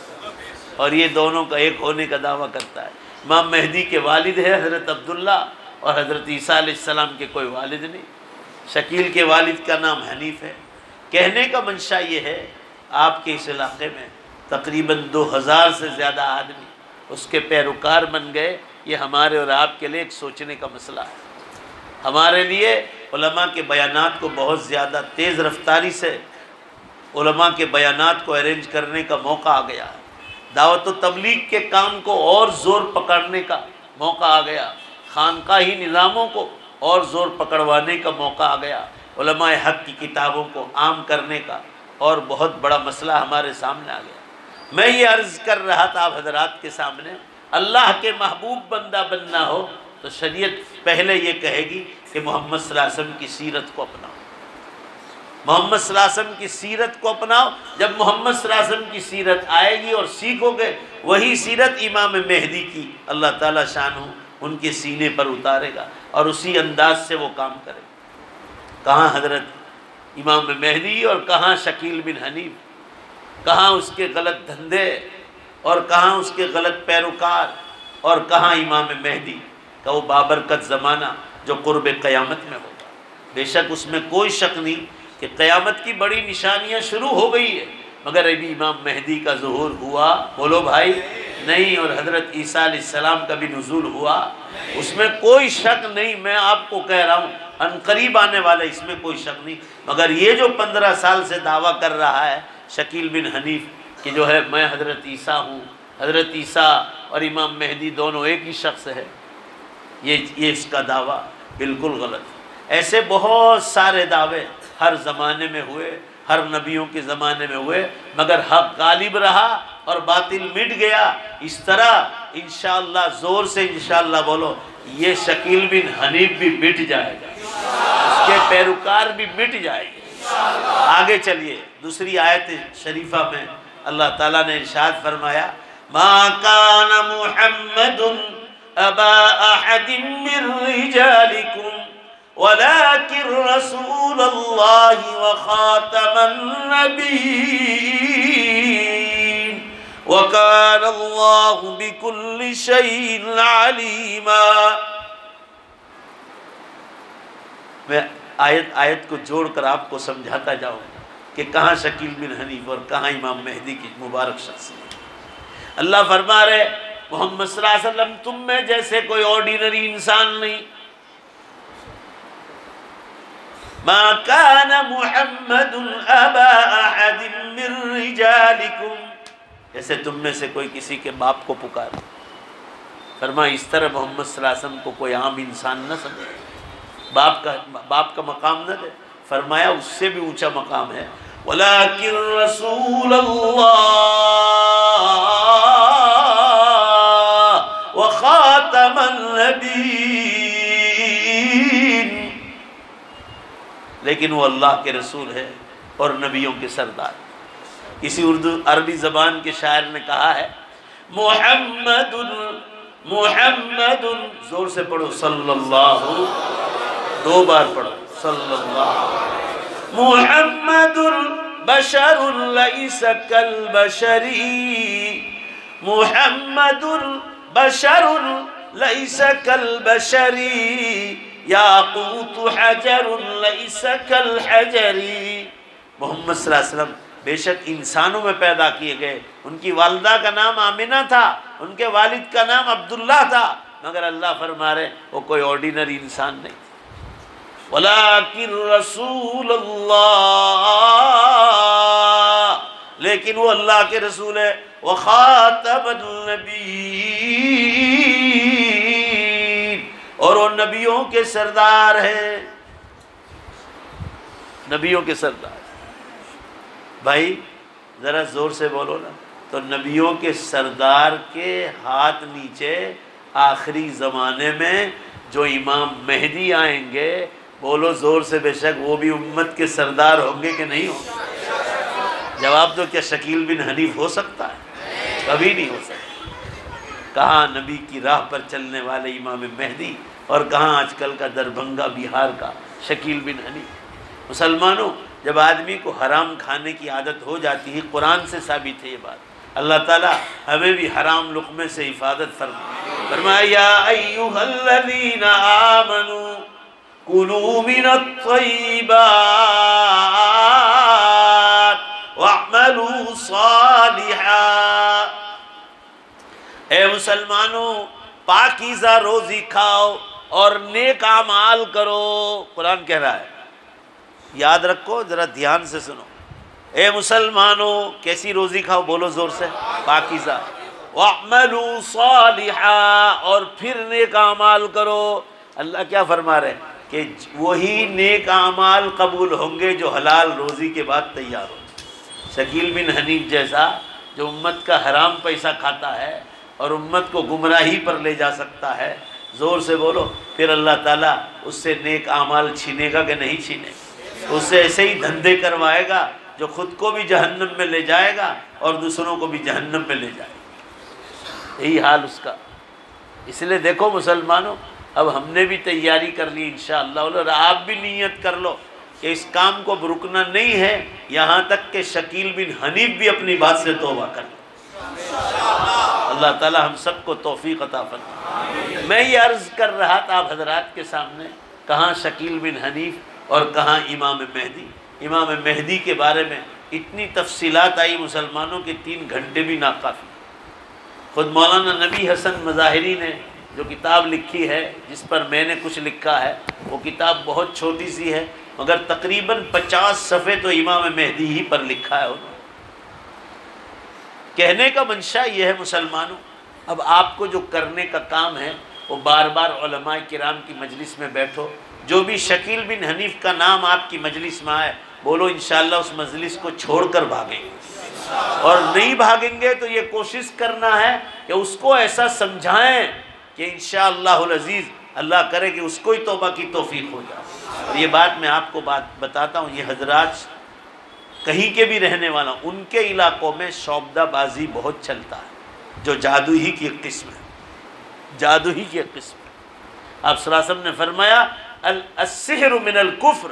اور یہ دونوں کا ایک ہونے کا دعویٰ کرتا ہے۔ امام مہدی کے والد ہے حضرت عبداللہ، اور حضرت عیسیٰ علیہ السلام کے کوئی والد نہیں۔ شکیل کے والد کا نام حنیف ہے۔ کہنے کا منشا یہ ہے، آپ کے اس علاقے میں تقریباً 2000 سے زیادہ آدمی اس کے پیروکار بن گئے۔ یہ ہمارے اور آپ کے لیے ایک سوچنے کا مسئلہ ہے۔ ہمارے لیے علماء کے بیانات کو بہت زیادہ تیز رفتاری سے علماء کے بیانات کو ارینج کرنے کا موقع آ گیا ہے۔ دعوت و تبلیغ کے کام کو اور زور پکڑنے کا موقع آ گیا، خانقاہی نظاموں کو اور زور پکڑوانے کا موقع آ گیا، علماء حق کی کتابوں کو عام کرنے کا اور بہت بڑا مسئلہ ہمارے سامنے آ گیا۔ میں یہ عرض کر رہا تھا آپ حضرات کے سامنے، اللہ کے محبوب بندہ بننا ہو تو شریعت پہلے یہ کہے گی کہ محمد صلی اللہ علیہ وسلم کی سیرت کو اپناؤ، محمد صلی اللہ علیہ وسلم کی سیرت کو اپناؤ۔ جب محمد صلی اللہ علیہ وسلم کی سیرت آئے گی اور سیکھو گے، وہی سیرت امام مہدی کی اللہ تعالیٰ شانہ ان کے سینے پر اتارے گا، اور اسی انداز سے وہ کام کرے گا۔ کہاں حضرت امام مہدی اور کہاں شکیل بن حنیف، کہاں اس کے غلط دھندے اور کہاں اس کے غلط پیروکار، اور کہاں امام مہدی کا وہ بابرکت زمانہ جو قرب قیامت میں ہوگا۔ بے شک اس میں کوئی شک نہیں کہ قیامت کی بڑی نشانیاں شروع ہو گئی ہے، مگر ابھی امام مہدی کا ظہور ہوا؟ بولو بھائی نہیں۔ اور حضرت عیسیٰ علیہ السلام کا بھی نزول ہوا؟ اس میں کوئی شک نہیں۔ میں آپ کو کہہ رہا ہوں عنقریب آنے والا، اس میں کوئی شک نہیں۔ مگر یہ جو 15 سال سے دعویٰ کر رہا ہے شکیل بن حنیف کہ جو ہے میں حضرت عیسیٰ ہوں، حضرت عیسیٰ اور امام مہدی دونوں ایک ہی شخص ہے، یہ اس کا دعویٰ بالکل غلط ہے۔ ایسے بہت سارے دعوے ہر زمانے میں ہوئے، ہر نبیوں کے زمانے میں ہوئے، مگر حق غالب رہا اور باطل مٹ گیا۔ اس طرح انشاءاللہ، زور سے انشاءاللہ بولو، یہ شکیل بن حنیف بھی مٹ جائے گا، اس کے پیروکار بھی مٹ جائے گے۔ آگے چلیے، دوسری آیت شریفہ میں اللہ تعالیٰ نے ارشاد فرمایا، ما کان محمد ابا احد من رجالکم ولكن رسول الله وخاتم النبيين وكان الله بكل شيء عليما۔ میں آیت کو جوڑ کر آپ کو سمجھاتا جاؤں کہ کہاں شکیل بن حنیف اور کہاں امام مہدی کی مبارک شخصیت۔ اللہ فرما رہے محمد صلی اللہ علیہ وسلم تم میں جیسے کوئی آرڈینری انسان نہیں۔ ما كان محمد ابا احد من رجالکم، جیسے تم میں سے کوئی کسی کے باپ کو پکارے۔ فرمایا اس طرح محمد صلی اللہ علیہ وسلم کو کوئی عام انسان نہ سمجھے، باپ کا مقام نہ دے۔ فرمایا اس سے بھی اونچا مقام ہے، ولیکن رسول اللہ وخاتم النبیین، لیکن وہ اللہ کے رسول ہے اور نبیوں کے سردار۔ کسی عربی زبان کے شاعر نے کہا ہے، محمد محمد، زور سے پڑھو صلی اللہ، 2 بار پڑھو صلی اللہ، محمد بشر لیس کالبشر، محمد بشر لیس کالبشر، یاقوت حجر لیس کالحجر۔ محمد صلی اللہ علیہ وسلم بے شک انسانوں میں پیدا کیے گئے۔ ان کی والدہ کا نام آمنہ تھا، ان کے والد کا نام عبداللہ تھا، مگر اللہ فرما رہے وہ کوئی آرڈینری انسان نہیں، ولیکن رسول اللہ، لیکن وہ اللہ کے رسول ہے، وخاتم النبیین، اور وہ نبیوں کے سردار ہیں، نبیوں کے سردار۔ بھائی ذرا زور سے بولو نا، تو نبیوں کے سردار کے ہاتھ نیچے آخری زمانے میں جو امام مہدی آئیں گے، بولو زور سے بے شک وہ بھی امت کے سردار ہوں گے کہ نہیں ہوں گے؟ جواب دو، کیا شکیل بن حنیف ہو سکتا ہے؟ کبھی نہیں ہو سکتا۔ کہاں نبی کی راہ پر چلنے والے امام مہدی اور کہاں آج کل کا دربھنگہ بہار کا شکیل بن حنیف۔ مسلمانوں، جب آدمی کو حرام کھانے کی عادت ہو جاتی ہے، قرآن سے ثابت ہے یہ بات، اللہ تعالیٰ ہمیں بھی حرام لقمے سے حفاظت فرمایا یا ایھا الذین آمنوا کلوا من الطیبات واعملوا صالحا، اے مسلمانوں پاکیزہ روزی کھاؤ اور نیک اعمال کرو۔ قرآن کہہ رہا ہے، یاد رکھو، ذرا دھیان سے سنو، اے مسلمانوں کیسی روزی کھاؤ؟ بولو زور سے، پاکیزہ۔ وَاعْمَلُوا صَالِحًا، اور پھر نیک اعمال کرو۔ اللہ کیا فرما رہے ہیں کہ وہی نیک اعمال قبول ہوں گے جو حلال روزی کے بعد تیار ہو۔ شکیل بن حنیف جیسا جو امت کا حرام پیسہ کھاتا ہے اور امت کو گمراہی پر لے جا سکتا ہے، زور سے بولو، پھر اللہ تعالیٰ اس سے نیک اعمال چھینے گا کہ نہیں چھینے گا؟ اس سے ایسے ہی دھندے کروائے گا جو خود کو بھی جہنم میں لے جائے گا اور دوسروں کو بھی جہنم میں لے جائے گا، یہی حال اس کا۔ اس لیے دیکھو مسلمانوں، اب ہم نے بھی تیاری کر لی انشاءاللہ، اور آپ بھی نیت کر لو کہ اس کام کو رکنا نہیں ہے یہاں تک کہ شکیل بن حنیف بھی اپنی بات سے توبہ کر لے۔ اللہ تعالی ہم سب کو توفیق عطا فرمائے۔ میں یہ عرض کر رہا تھا آپ حضرات کے سامنے، کہاں شکیل بن حنیف اور کہاں امام مہدی۔ امام مہدی کے بارے میں اتنی تفصیلات آئی مسلمانوں کے 3 گھنٹے بھی ناکافی۔ خود مولانا نبی حسن مظاہری نے جو کتاب لکھی ہے، جس پر میں نے کچھ لکھا ہے، وہ کتاب بہت چھوٹی سی ہے مگر تقریباً 50 صفحے تو امام مہدی ہی پر لکھا ہے انہوں نے۔ کہنے کا منشا یہ ہے مسلمانوں، اب آپ کو جو کرنے کا کام ہے وہ بار بار علماء کرام کی مجلس میں بیٹھو، جو بھی شکیل بن حنیف کا نام آپ کی مجلس میں آئے، بولو انشاءاللہ اس مجلس کو چھوڑ کر بھاگیں گے، اور نہیں بھاگیں گے تو یہ کوشش کرنا ہے کہ اس کو ایسا سمجھائیں کہ انشاءاللہ العزیز اللہ کرے کہ اس کو ہی توبہ کی توفیق ہو جائے۔ اور یہ بات میں آپ کو بتاتا ہوں، یہ حضرات کہیں کے بھی رہنے والا، ان کے علاقوں میں شعبدہ بازی بہت چلتا ہے، جو جادو ہی کی ایک قسم ہے، جادو ہی کی ایک قسم ہے۔ آپ صلی اللہ علیہ وسلم نے فرمایا السحر من الکفر،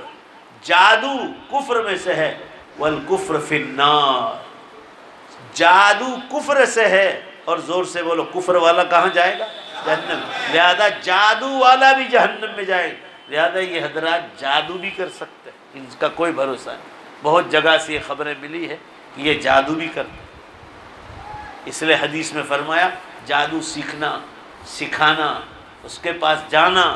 جادو کفر میں سے ہے، والکفر فی النار، جادو کفر سے ہے، اور زور سے بولو کفر والا کہاں جائے گا؟ جہنم۔ لہذا جادو والا بھی جہنم میں جائے گا، لہذا یہ حضرات جادو بھی کر سکتے ہیں، ان کا کوئی بھروسہ نہیں۔ بہت جگہ سے یہ خبریں ملی ہے کہ یہ جادو بھی کرتے ہیں، اس لیے حدیث میں فرمایا جادو سیکھنا، سکھانا، اس کے پاس جانا،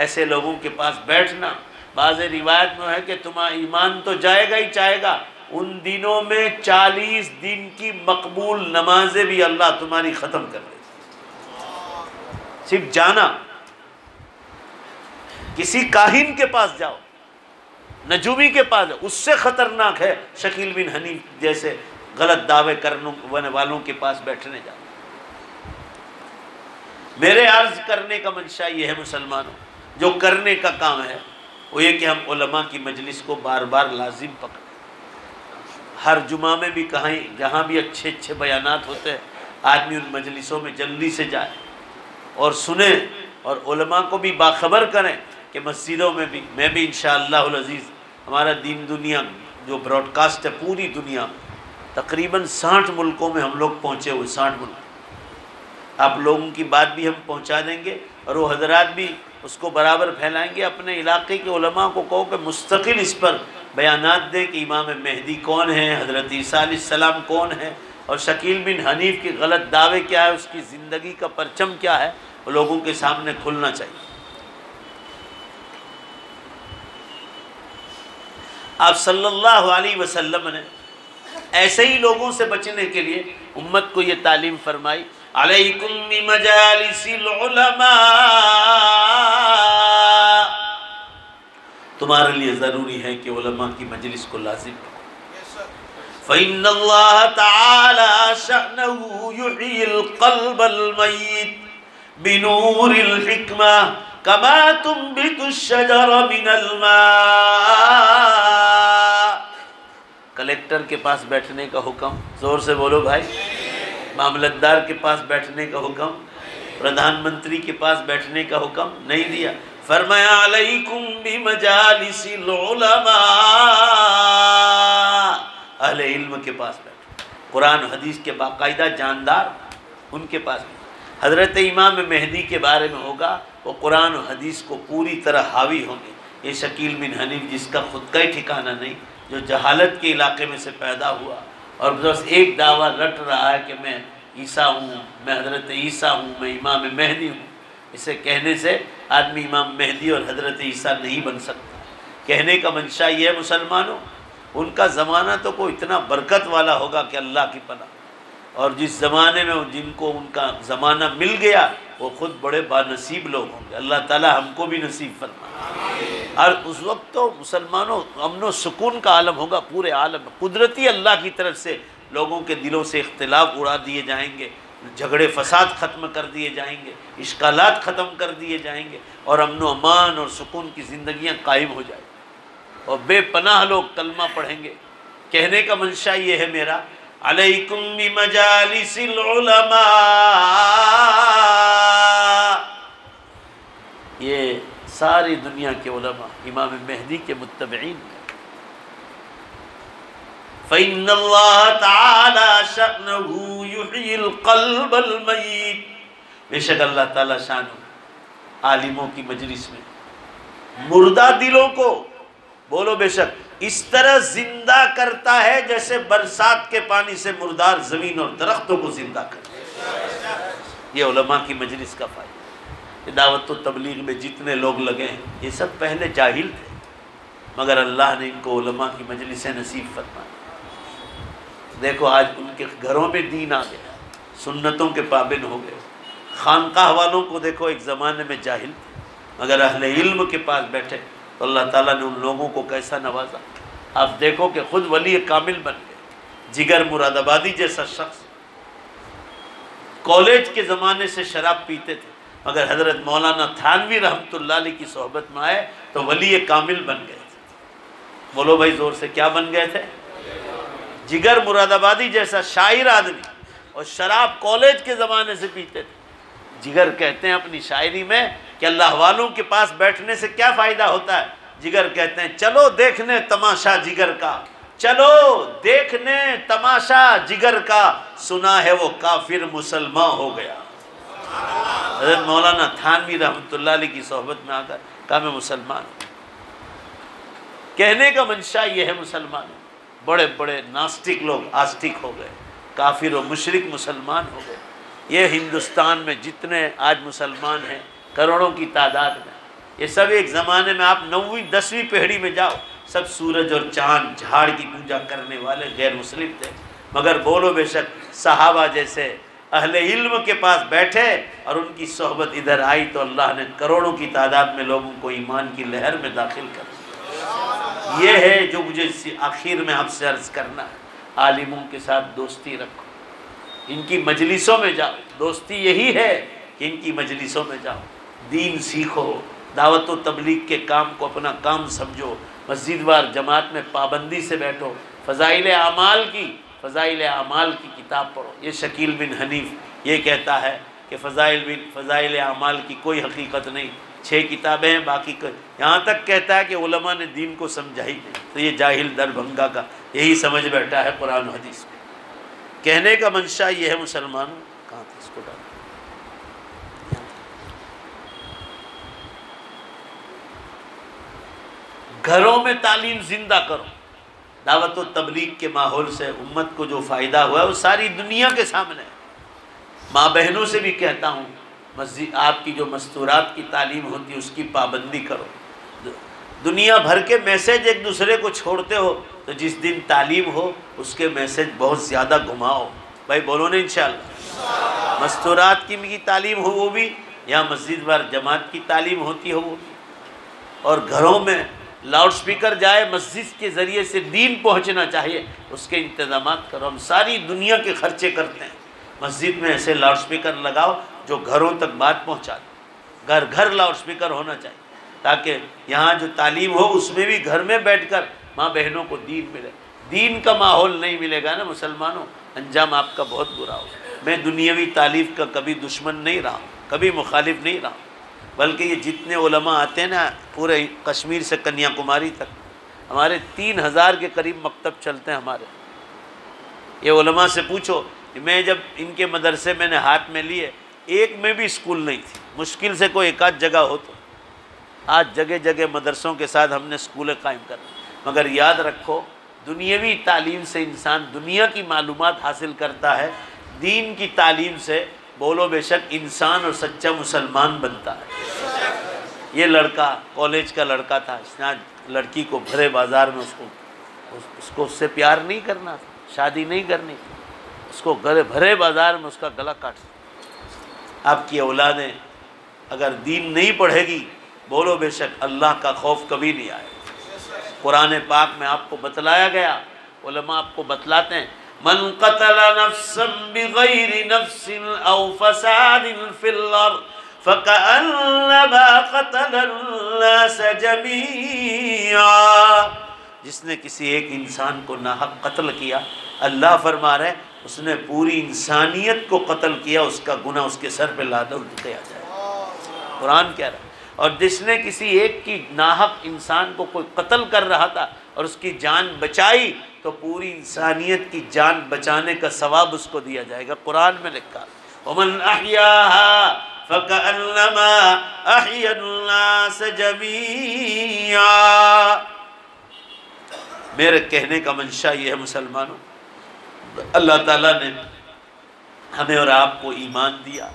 ایسے لوگوں کے پاس بیٹھنا، بعض روایت میں ہے کہ تمہارا ایمان تو جائے گا ہی جائے گا، ان دنوں میں 40 دن کی مقبول نمازیں بھی اللہ تمہاری ختم کر دے گا۔ صرف جانا، کسی کاہن کے پاس جاؤ، نجومی کے پاس جاؤ، اس سے خطرناک ہے شکیل بن حنیف جیسے غلط دعوے کرنے والوں کے پاس بیٹھنے جاؤ۔ میرے عرض کرنے کا منشا یہ ہے مسلمانوں، جو کرنے کا کام ہے وہ یہ کہ ہم علماء کی مجلس کو بار بار لازم پکڑیں، ہر جمعہ میں بھی کہیں جہاں بھی اچھے اچھے بیانات ہوتے ہیں آدمی ان مجلسوں میں جلدی سے جائے اور سنیں، اور علماء کو بھی باخبر کریں کہ مسجدوں میں بھی، میں بھی انشاءاللہ العزیز ہمارا دین دنیا جو براڈ کاسٹ ہے پوری دنیا تقریباً 60 ملکوں میں ہم لوگ پہنچے ہوئے، 60 ملک، آپ لوگوں کی بات بھی ہم پہنچا دیں گے اور وہ حضرات بھی اس کو برابر پھیلائیں گے۔ اپنے علاقے کے علماء کو کہو کہ مستقل اس پر بیانات دیں کہ امام مہدی کون ہے، حضرت عیسیٰ علیہ السلام کون ہے، اور شکیل بن حنیف کی غلط دعوے کیا ہے، اس کی زندگی کا پرچم کیا ہے، وہ لوگوں کے سامنے کھلنا چاہیے۔ آپ صلی اللہ علیہ وسلم نے ایسے ہی لوگوں سے بچنے کے لیے امت کو یہ تعلیم فرمائی، علیکم بمجالس العلماء، تمہارے لیے ضروری ہے کہ علماء کی مجلس کو لازم کرو۔ فإن اللہ تعالی شأنہ یحیی القلب المیت بنور الحکمہ کما تنبت الشجر من الماء۔ کلیکٹر کے پاس بیٹھنے کا حکم، زور سے بولو بھائی، معاملتدار کے پاس بیٹھنے کا حکم، پردھان منتری کے پاس بیٹھنے کا حکم نہیں دیا، فرمایا علیکم بمجالس العلماء، اہل علم کے پاس بیٹھو، قرآن و حدیث کے باقاعدہ جاندار ان کے پاس بیٹھو۔ حضرت امام مہدی کے بارے میں ہوگا، وہ قرآن و حدیث کو پوری طرح حاوی ہوں گے۔ یہ شکیل بن حنیف جس کا خود کا ہی ٹھکانہ نہیں، جو جہالت کے علاقے میں سے پیدا ہوا اور بس ایک دعویٰ رٹ رہا ہے کہ میں عیسیٰ ہوں، میں حضرت عیسیٰ ہوں، میں امام مہدی ہوں، اسے کہنے سے آدمی امام مہدی اور حضرت عیسیٰ نہیں بن سکتا۔ کہنے کا منشا یہ ہے مسلمانوں، ان کا زمانہ تو کوئی اتنا برکت والا ہوگا کہ اللہ کی پناہ، اور جس زمانے میں جن کو ان کا زمانہ مل گیا وہ خود بڑے بانصیب لوگ ہوں گے۔ اللہ تعالی ہم کو بھی نصیب فرمائے۔ اور اس وقت تو مسلمانوں امن و سکون کا عالم ہوگا پورے عالم میں، قدرتی اللہ کی طرف سے لوگوں کے دلوں سے اختلاف اڑا دیے جائیں گے، جھگڑے فساد ختم کر دیے جائیں گے، اشکالات ختم کر دیے جائیں گے، اور امن و امان اور سکون کی زندگیاں قائم ہو جائیں گی، اور بے پناہ لوگ کلمہ پڑھیں گے۔ کہنے کا منشا یہ ہے میرا، علیکم بمجالس العلماء، یہ ساری دنیا کے علماء امام مہدی کے متبعین ہیں۔ فإن اللہ تعالی شأنہ یحیی القلب المیت، بے شک اللہ تعالی شانہ عالموں کی مجلس میں مردہ دلوں کو، بولو بے شک، اس طرح زندہ کرتا ہے جیسے برسات کے پانی سے مردار زمین اور درختوں کو زندہ کرتا ہے۔ یہ علماء کی مجلس کا فائدہ۔ دعوت و تبلیغ میں جتنے لوگ لگے ہیں یہ سب پہلے جاہل تھے، مگر اللہ نے ان کو علماء کی مجلسیں نصیب فرمائی۔ دیکھو آج ان کے گھروں میں دین آ گیا، سنتوں کے پابند ہو گئے۔ خانقاہ والوں کو دیکھو ایک زمانے میں جاہل تھے، مگر اہل علم کے پاس بیٹھے تو اللہ تعالیٰ نے ان لوگوں کو کیسا نوازا۔ آپ دیکھو کہ خود ولی کامل بن گئے۔ جگر مراد آبادی جیسا شخص کالج کے زمانے سے شراب پیتے تھے، مگر حضرت مولانا تھانوی رحمۃ اللہ علیہ کی صحبت میں آئے تو ولی کامل بن گئے تھے۔ بولو بھائی زور سے، کیا بن گئے تھے؟ جگر مراد آبادی جیسا شاعر آدمی، اور شراب کالج کے زمانے سے پیتے تھے۔ جگر کہتے ہیں اپنی شاعری میں کہ اللہ والوں کے پاس بیٹھنے سے کیا فائدہ ہوتا ہے؟ جگر کہتے ہیں چلو دیکھنے تماشا جگر کا، چلو دیکھنے تماشا جگر کا، سنا ہے وہ کافر مسلمان ہو گیا۔ حضرت مولانا تھانوی رحمۃ اللہ علیہ کی صحبت میں آ کر کہا میں مسلمان ہوں۔ کہنے کا منشا یہ ہے مسلمان، بڑے بڑے ناستک لوگ آستک ہو گئے، کافر و مشرک مسلمان ہو گئے۔ یہ ہندوستان میں جتنے آج مسلمان ہیں کروڑوں کی تعداد میں، یہ سب ایک زمانے میں آپ 9ویں 10ویں پیڑھی میں جاؤ، سب سورج اور چاند جھاڑ کی پوجا کرنے والے غیر مسلم تھے، مگر بولو بے شک صحابہ جیسے اہل علم کے پاس بیٹھے اور ان کی صحبت ادھر آئی تو اللہ نے کروڑوں کی تعداد میں لوگوں کو ایمان کی لہر میں داخل کر دیا۔ یہ ہے جو مجھے آخر میں آپ سے عرض کرنا ہے، عالموں کے ساتھ دوستی رکھو، ان کی مجلسوں میں جاؤ۔ دوستی یہی ہے کہ ان کی مجلسوں میں جاؤ، دین سیکھو، دعوت و تبلیغ کے کام کو اپنا کام سمجھو، مسجد وار جماعت میں پابندی سے بیٹھو، فضائل اعمال کی کتاب پڑھو۔ یہ شکیل بن حنیف یہ کہتا ہے کہ فضائل اعمال کی کوئی حقیقت نہیں، 6 کتابیں ہیں، باقی یہاں تک کہتا ہے کہ علماء نے دین کو سمجھا ہی نہیں، تو یہ جاہل دربھنگا کا یہی سمجھ بیٹھا ہے قرآن و حدیث میں۔ کہنے کا منشا یہ ہے مسلمانوں، کہاں تھا اس کو ڈال، گھروں میں تعلیم زندہ کرو۔ دعوت و تبلیغ کے ماحول سے امت کو جو فائدہ ہوا ہے وہ ساری دنیا کے سامنے ہے۔ ماں بہنوں سے بھی کہتا ہوں، مسجد آپ کی جو مستورات کی تعلیم ہوتی ہے اس کی پابندی کرو۔ دنیا بھر کے میسج ایک دوسرے کو چھوڑتے ہو تو جس دن تعلیم ہو اس کے میسج بہت زیادہ گھماؤ۔ بھائی بولو نا انشاءاللہ۔ مستورات کی تعلیم ہو وہ بھی، یا مسجد وار جماعت کی تعلیم ہوتی ہو وہ بھی، اور گھروں میں لاؤڈ سپیکر جائے مسجد کے ذریعے سے دین پہنچنا چاہیے، اس کے انتظامات کرو۔ ہم ساری دنیا کے خرچے کرتے ہیں، مسجد میں ایسے لاؤڈ سپیکر لگاؤ جو گھروں تک بات پہنچا دے۔ گھر گھر لاؤڈ سپیکر ہونا چاہیے تاکہ یہاں جو تعلیم ہو اس میں بھی گھر میں بیٹھ کر ماں بہنوں کو دین ملے۔ دین کا ماحول نہیں ملے گا نا مسلمانوں، انجام آپ کا بہت برا ہوگا۔ میں دنیاوی تعلیم کا کبھی دشمن نہیں رہا ہوں، کبھی مخالف نہیں رہا، بلکہ یہ جتنے علماء آتے ہیں نا پورے کشمیر سے کنیا کماری تک، ہمارے 3000 کے قریب مکتب چلتے ہیں ہمارے۔ یہ علماء سے پوچھو کہ میں جب ان کے مدرسے میں نے ہاتھ میں لیے، ایک میں بھی اسکول نہیں تھی، مشکل سے کوئی ایک آدھ جگہ ہو تو۔ آج جگہ جگہ مدرسوں کے ساتھ ہم نے اسکولیں قائم کر، مگر یاد رکھو دنیاوی تعلیم سے انسان دنیا کی معلومات حاصل کرتا ہے، دین کی تعلیم سے بولو بے شک انسان اور سچا مسلمان بنتا ہے۔ یہ لڑکا کالج کا لڑکا تھا، اس نے لڑکی کو بھرے بازار میں اس کو اس سے پیار نہیں کرنا تھا، شادی نہیں کرنی تھی، اس کو بھرے بازار میں اس کا گلا کاٹ دیا۔ آپ کی اولادیں اگر دین نہیں پڑھے گی، بولو بے شک اللہ کا خوف کبھی نہیں آئے۔ قرآن پاک میں آپ کو بتلایا گیا، علماء آپ کو بتلاتے ہیں، من قتل نفسا بغیر نفس او فساد فی الارض فکأنما قتل الناس جمیعا۔ جس نے کسی ایک انسان کو ناحق قتل کیا، اللہ فرما رہے اس نے پوری انسانیت کو قتل کیا، اس کا گناہ اس کے سر پہ لادہ کیا جائے۔ قرآن کہہ رہا ہے۔ اور جس نے کسی ایک کی ناحق انسان کو کوئی قتل کر رہا تھا اور اس کی جان بچائی، تو پوری انسانیت کی جان بچانے کا ثواب اس کو دیا جائے گا۔ قرآن میں لکھا وَمَنْ أَحْيَاهَا فَكَأَنَّمَا أَحْيَا النَّاسَ جَمِيعًا۔ میرے کہنے کا منشا یہ ہے مسلمانوں، اللہ تعالیٰ نے ہمیں اور آپ کو ایمان دیا،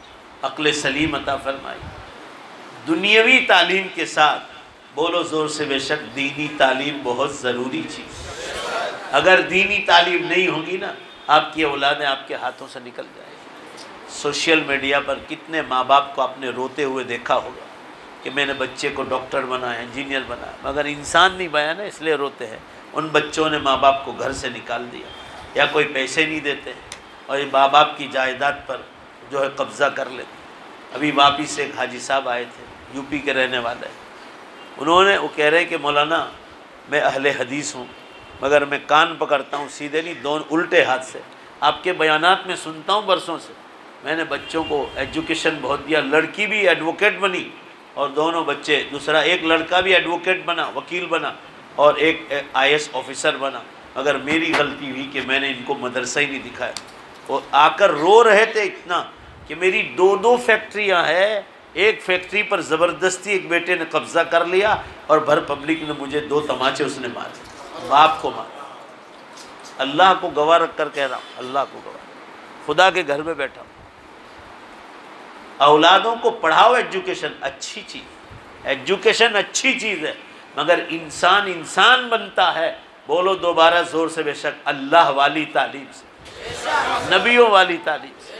عقل سلیم عطا فرمائی، دنیاوی تعلیم کے ساتھ بولو زور سے بے شک دینی تعلیم بہت ضروری چیز۔ اگر دینی تعلیم نہیں ہوگی نا، آپ کی اولادیں آپ کے ہاتھوں سے نکل جائیں گی۔ سوشل میڈیا پر کتنے ماں باپ کو آپ نے روتے ہوئے دیکھا ہوگا کہ میں نے بچے کو ڈاکٹر بنایا، انجینئر بنایا، مگر انسان نہیں بنایا نا، اس لیے روتے ہیں۔ ان بچوں نے ماں باپ کو گھر سے نکال دیا، یا کوئی پیسے نہیں دیتے اور یہ ماں باپ کی جائیداد پر جو ہے قبضہ کر لیتے۔ ابھی واپس سے ایک حاجی صاحب آئے تھے، یو پی کے رہنے والے، وہ کہہ رہے کہ مولانا میں اہل حدیث ہوں، مگر میں کان پکڑتا ہوں سیدھے نہیں، دونوں الٹے ہاتھ سے۔ آپ کے بیانات میں سنتا ہوں برسوں سے، میں نے بچوں کو ایجوکیشن بہت دیا، لڑکی بھی ایڈوکیٹ بنی اور دونوں بچے، دوسرا ایک لڑکا بھی ایڈوکیٹ بنا، وکیل بنا، اور ایک IAS آفیسر بنا، مگر میری غلطی ہوئی کہ میں نے ان کو مدرسہ ہی نہیں دکھایا۔ وہ آ کر رو رہے تھے اتنا کہ میری 2 فیکٹریاں ہیں، ایک فیکٹری پر زبردستی ایک بیٹے نے قبضہ کر لیا اور بھر پبلک نے مجھے 2 تماچے اس نے مارے، باپ کو مارا۔ اللہ کو گواہ رکھ کر کہہ رہا ہوں، اللہ کو گواہ، خدا کے گھر میں بیٹھا ہوں۔ اولادوں کو پڑھاؤ، ایجوکیشن اچھی چیز، ایجوکیشن اچھی چیز ہے، مگر انسان بنتا ہے، بولو دوبارہ زور سے بے شک اللہ والی تعلیم سے، نبیوں والی تعلیم سے،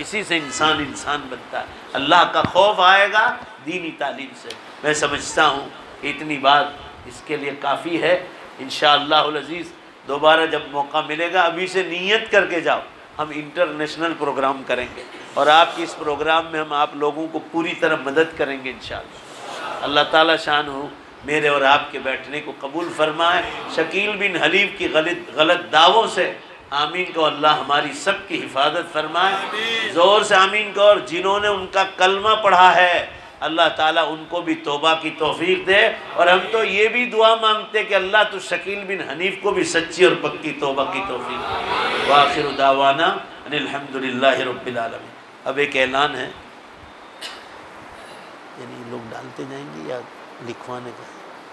اسی سے انسان بنتا ہے۔ اللہ کا خوف آئے گا دینی تعلیم سے۔ میں سمجھتا ہوں کہ اتنی بات اس کے لیے کافی ہے۔ انشاءاللہ العزیز دوبارہ جب موقع ملے گا، ابھی سے نیت کر کے جاؤ، ہم انٹرنیشنل پروگرام کریں گے اور آپ کی اس پروگرام میں ہم آپ لوگوں کو پوری طرح مدد کریں گے انشاءاللہ۔ اللہ تعالیٰ شان ہو میرے اور آپ کے بیٹھنے کو قبول فرمائے۔ شکیل بن حلیف کی غلط دعووں سے آمین کو اللہ ہماری سب کی حفاظت فرمائے۔ زور سے آمین کو۔ اور جنہوں نے ان کا کلمہ پڑھا ہے اللہ تعالیٰ ان کو بھی توبہ کی توفیق دے، اور ہم تو یہ بھی دعا مانگتے کہ اللہ تو شکیل بن حنیف کو بھی سچی اور پکی توبہ کی توفیق دے۔ وآخر دعوانا ان الحمدللہ رب العالمین۔ اب ایک اعلان ہے، یعنی لوگ ڈالتے جائیں گے یا لکھوانے کا؟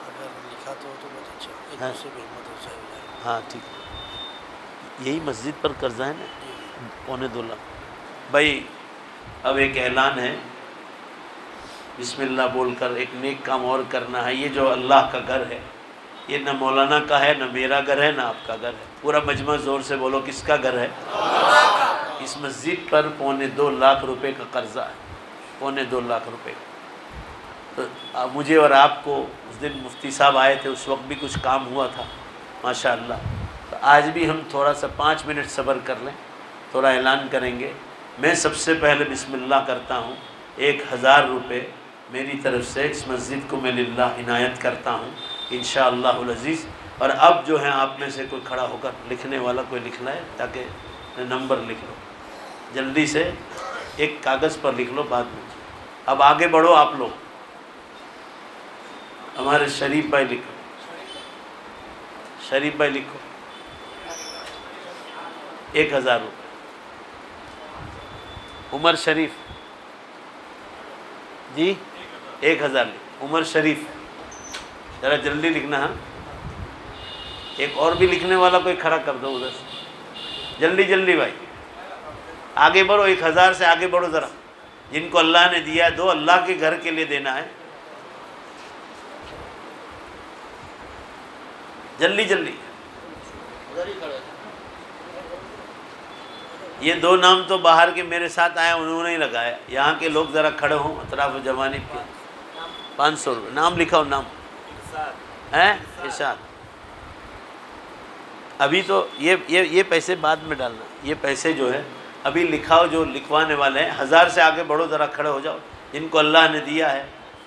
اگر لکھا تو بہت اچھا، ایک دوسرے پہ ہمت ہو جائے گا۔ ہاں ٹھیک ہے، یہی مسجد پر قرضہ ہے نا، 2.25 لاکھ۔ بھائی اب ایک اعلان ہے، بسم اللہ بول کر ایک نیک کام اور کرنا ہے۔ یہ جو اللہ کا گھر ہے، یہ نہ مولانا کا ہے، نہ میرا گھر ہے، نہ آپ کا گھر ہے۔ پورا مجمع زور سے بولو، کس کا گھر ہے؟ اس مسجد پر 2.25 لاکھ روپے کا قرضہ ہے، 2.25 لاکھ روپے کا۔ تو مجھے اور آپ کو اس دن مفتی صاحب آئے تھے، اس وقت بھی کچھ کام ہوا تھا ماشاءاللہ۔ تو آج بھی ہم تھوڑا سا 5 منٹ صبر کر لیں، تھوڑا اعلان کریں گے۔ میں سب سے پہلے بسم اللہ کرتا ہوں، 1000 روپے میری طرف سے اس مسجد کو میں للہ عنایت کرتا ہوں انشاءاللہ العزیز۔ اور اب جو ہیں آپ میں سے کوئی کھڑا ہو کر لکھنے والا کوئی لکھ لائے، تاکہ نمبر لکھ لو جلدی سے، ایک کاغذ پر لکھ لو بعد میں۔ اب آگے بڑھو آپ لوگ. ہمارے شریف بھائی لکھو, شریف بھائی لکھو 1000 روپے. عمر شریف جی 1000 لکھ. عمر شریف ذرا جلدی لکھنا. ہاں ایک اور بھی لکھنے والا کوئی کھڑا کر دو ادھر سے, جلدی جلدی بھائی آگے بڑھو. 1000 سے آگے بڑھو ذرا. جن کو اللہ نے دیا ہے دو, اللہ کے گھر کے لیے دینا ہے. جلدی جلدی. یہ 2 نام تو باہر کے میرے ساتھ آئے, انہوں نے ہی لگایا. یہاں کے لوگ ذرا کھڑے ہوں اطراف جوانب کے. 500 روپے. نام لکھاؤ. نام ہے ارشاد. ابھی تو یہ پیسے بعد میں ڈالنا. یہ پیسے جو ہے ابھی لکھاؤ جو لکھوانے والے ہیں. 1000 سے آگے بڑھو ذرا, کھڑے ہو جاؤ. جن کو اللہ نے دیا ہے.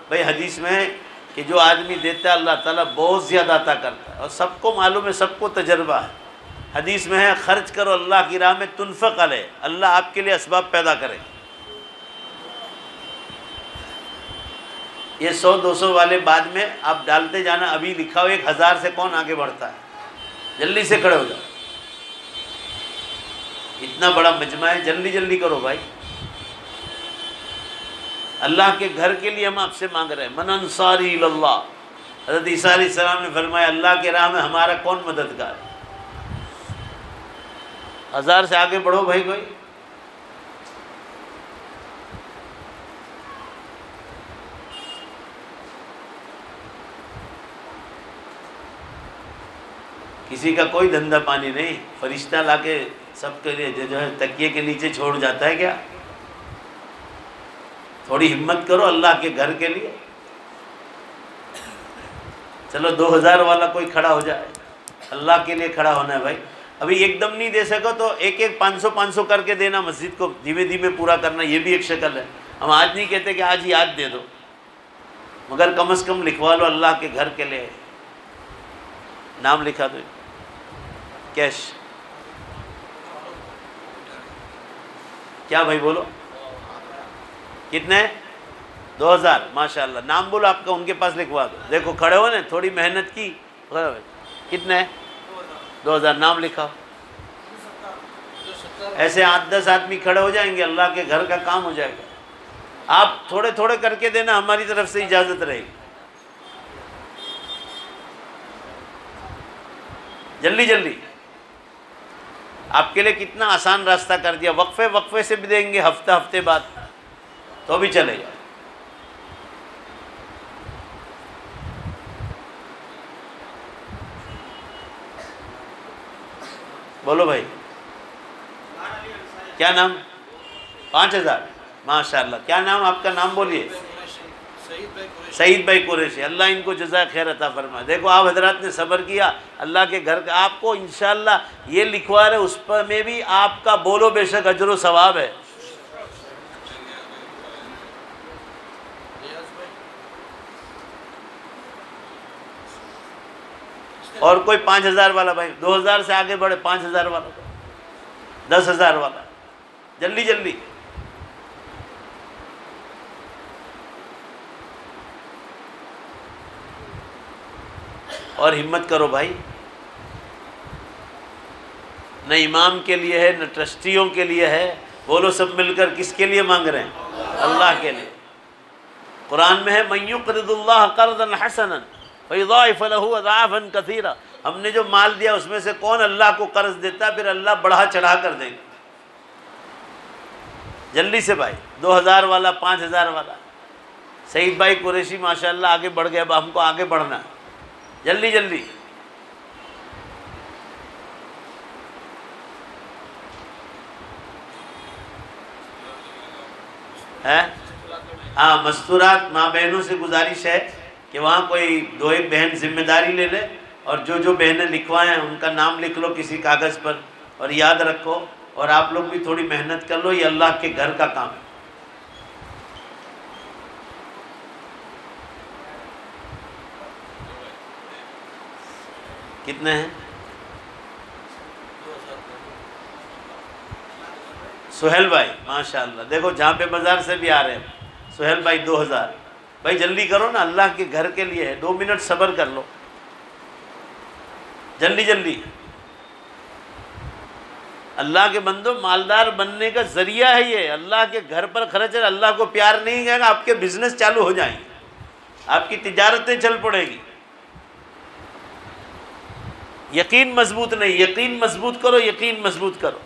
بھائی حدیث میں ہے کہ جو آدمی دیتا ہے اللہ تعالیٰ بہت زیادہ عطا کرتا ہے, اور سب کو معلوم ہے, سب کو تجربہ ہے. حدیث میں ہے خرچ کرو اللہ کی راہ میں تنفق علیہ, اللہ آپ کے لیے اسباب پیدا کرے. یہ 100-200 والے بعد میں آپ ڈالتے جانا. ابھی لکھاؤ 1000 سے کون آگے بڑھتا ہے. جلدی سے کھڑے ہو جاؤ. اتنا بڑا مجمع ہے, جلدی جلدی کرو بھائی. اللہ کے گھر کے لیے ہم آپ سے مانگ رہے ہیں. من انصاری اللہ, حضرت عیسیٰ علیہ السلام نے فرمایا اللہ کے راہ میں ہمارا کون مددگار ہے. 1000 سے آگے بڑھو بھائی. کوئی کسی کا کوئی دھندا پانی نہیں. فرشتہ لا کے سب کے لیے جو ہے تکیے کے نیچے چھوڑ جاتا ہے کیا. تھوڑی ہمت کرو اللہ کے گھر کے لیے. چلو 2000 والا کوئی کھڑا ہو جائے. اللہ کے لیے کھڑا ہونا ہے بھائی. ابھی ایک دم نہیں دے سکو تو ایک 500 کر کے دینا. مسجد کو دھیمے دھیمے پورا کرنا, یہ بھی ایک شکل ہے. ہم آج نہیں کہتے کہ آج ہی آج دے دو, مگر کم از کم لکھوا لو اللہ کے گھر کے لیے. نام لکھا دو کیش. کیا بھائی بولو کتنے؟ 2000. ماشاءاللہ. نام بولو آپ کا, ان کے پاس لکھوا دو. دیکھو کھڑے ہو نا, تھوڑی محنت کی. کتنے؟ 2000. نام لکھاؤ. ایسے 8-10 آدمی کھڑے ہو جائیں گے, اللہ کے گھر کا کام ہو جائے گا. آپ تھوڑے تھوڑے کر کے دینا, ہماری طرف سے اجازت رہے گی. جلدی جلدی. آپ کے لیے کتنا آسان راستہ کر دیا. وقفے وقفے سے بھی دیں گے, ہفتے بعد تو بھی چلے گا. بولو بھائی کیا نام؟ 5000. ماشاءاللہ. کیا نام آپ کا؟ نام بولیے. سعید بھائی قریشی. اللہ ان کو جزائے خیر عطا فرمائے. دیکھو آپ حضرات نے صبر کیا. اللہ کے گھر کا آپ کو انشاءاللہ یہ لکھوا رہے, اس پر میں بھی آپ کا بولو بے شک اجر و ثواب ہے. اور کوئی 5000 والا بھائی. 2000 سے آگے بڑھے. 5000 والا, 10,000 والا. جلدی جلدی. اور ہمت کرو بھائی. نہ امام کے لیے ہے نہ ٹرسٹیوں کے لیے ہے. بولو سب مل کر کس کے لیے مانگ رہے ہیں؟ اللہ کے لیے. قرآن میں ہے من یقرض اللہ قرضا حسنا فیضاعف له اضعافا کثیرا. ہم نے جو مال دیا اس میں سے کون اللہ کو قرض دیتا ہے, پھر اللہ بڑھا چڑھا کر دے گا. جلدی سے بھائی. 2000 والا, 5000 والا. سعید بھائی قریشی ماشاءاللہ آگے بڑھ گئے. اب ہم کو آگے بڑھنا ہے. جلدی جلدی. ہاں مستورات ماں بہنوں سے گزارش ہے کہ وہاں کوئی 2-1 بہن ذمہ داری لے لے, اور جو بہنیں لکھوائیں ان کا نام لکھ لو کسی کاغذ پر, اور یاد رکھو. اور آپ لوگ بھی تھوڑی محنت کر لو, یہ اللہ کے گھر کا کام ہے. کتنے ہیں؟ سہیل بھائی ماشاءاللہ. دیکھو جہاں پہ بازار سے بھی آ رہے ہیں. سہیل بھائی 2000. بھائی جلدی کرو نا، اللہ کے گھر کے لیے ہے، 2 منٹ صبر کر لو، جلدی جلدی. اللہ کے بندو، مالدار بننے کا ذریعہ ہے یہ، اللہ کے گھر پر خرچ ہے. اللہ کو پیار نہیں کہے گا، آپ کے بزنس چالو ہو جائیں گے، آپ کی تجارتیں چل پڑے گی. یقین مضبوط نہیں، یقین مضبوط کرو، یقین مضبوط کرو.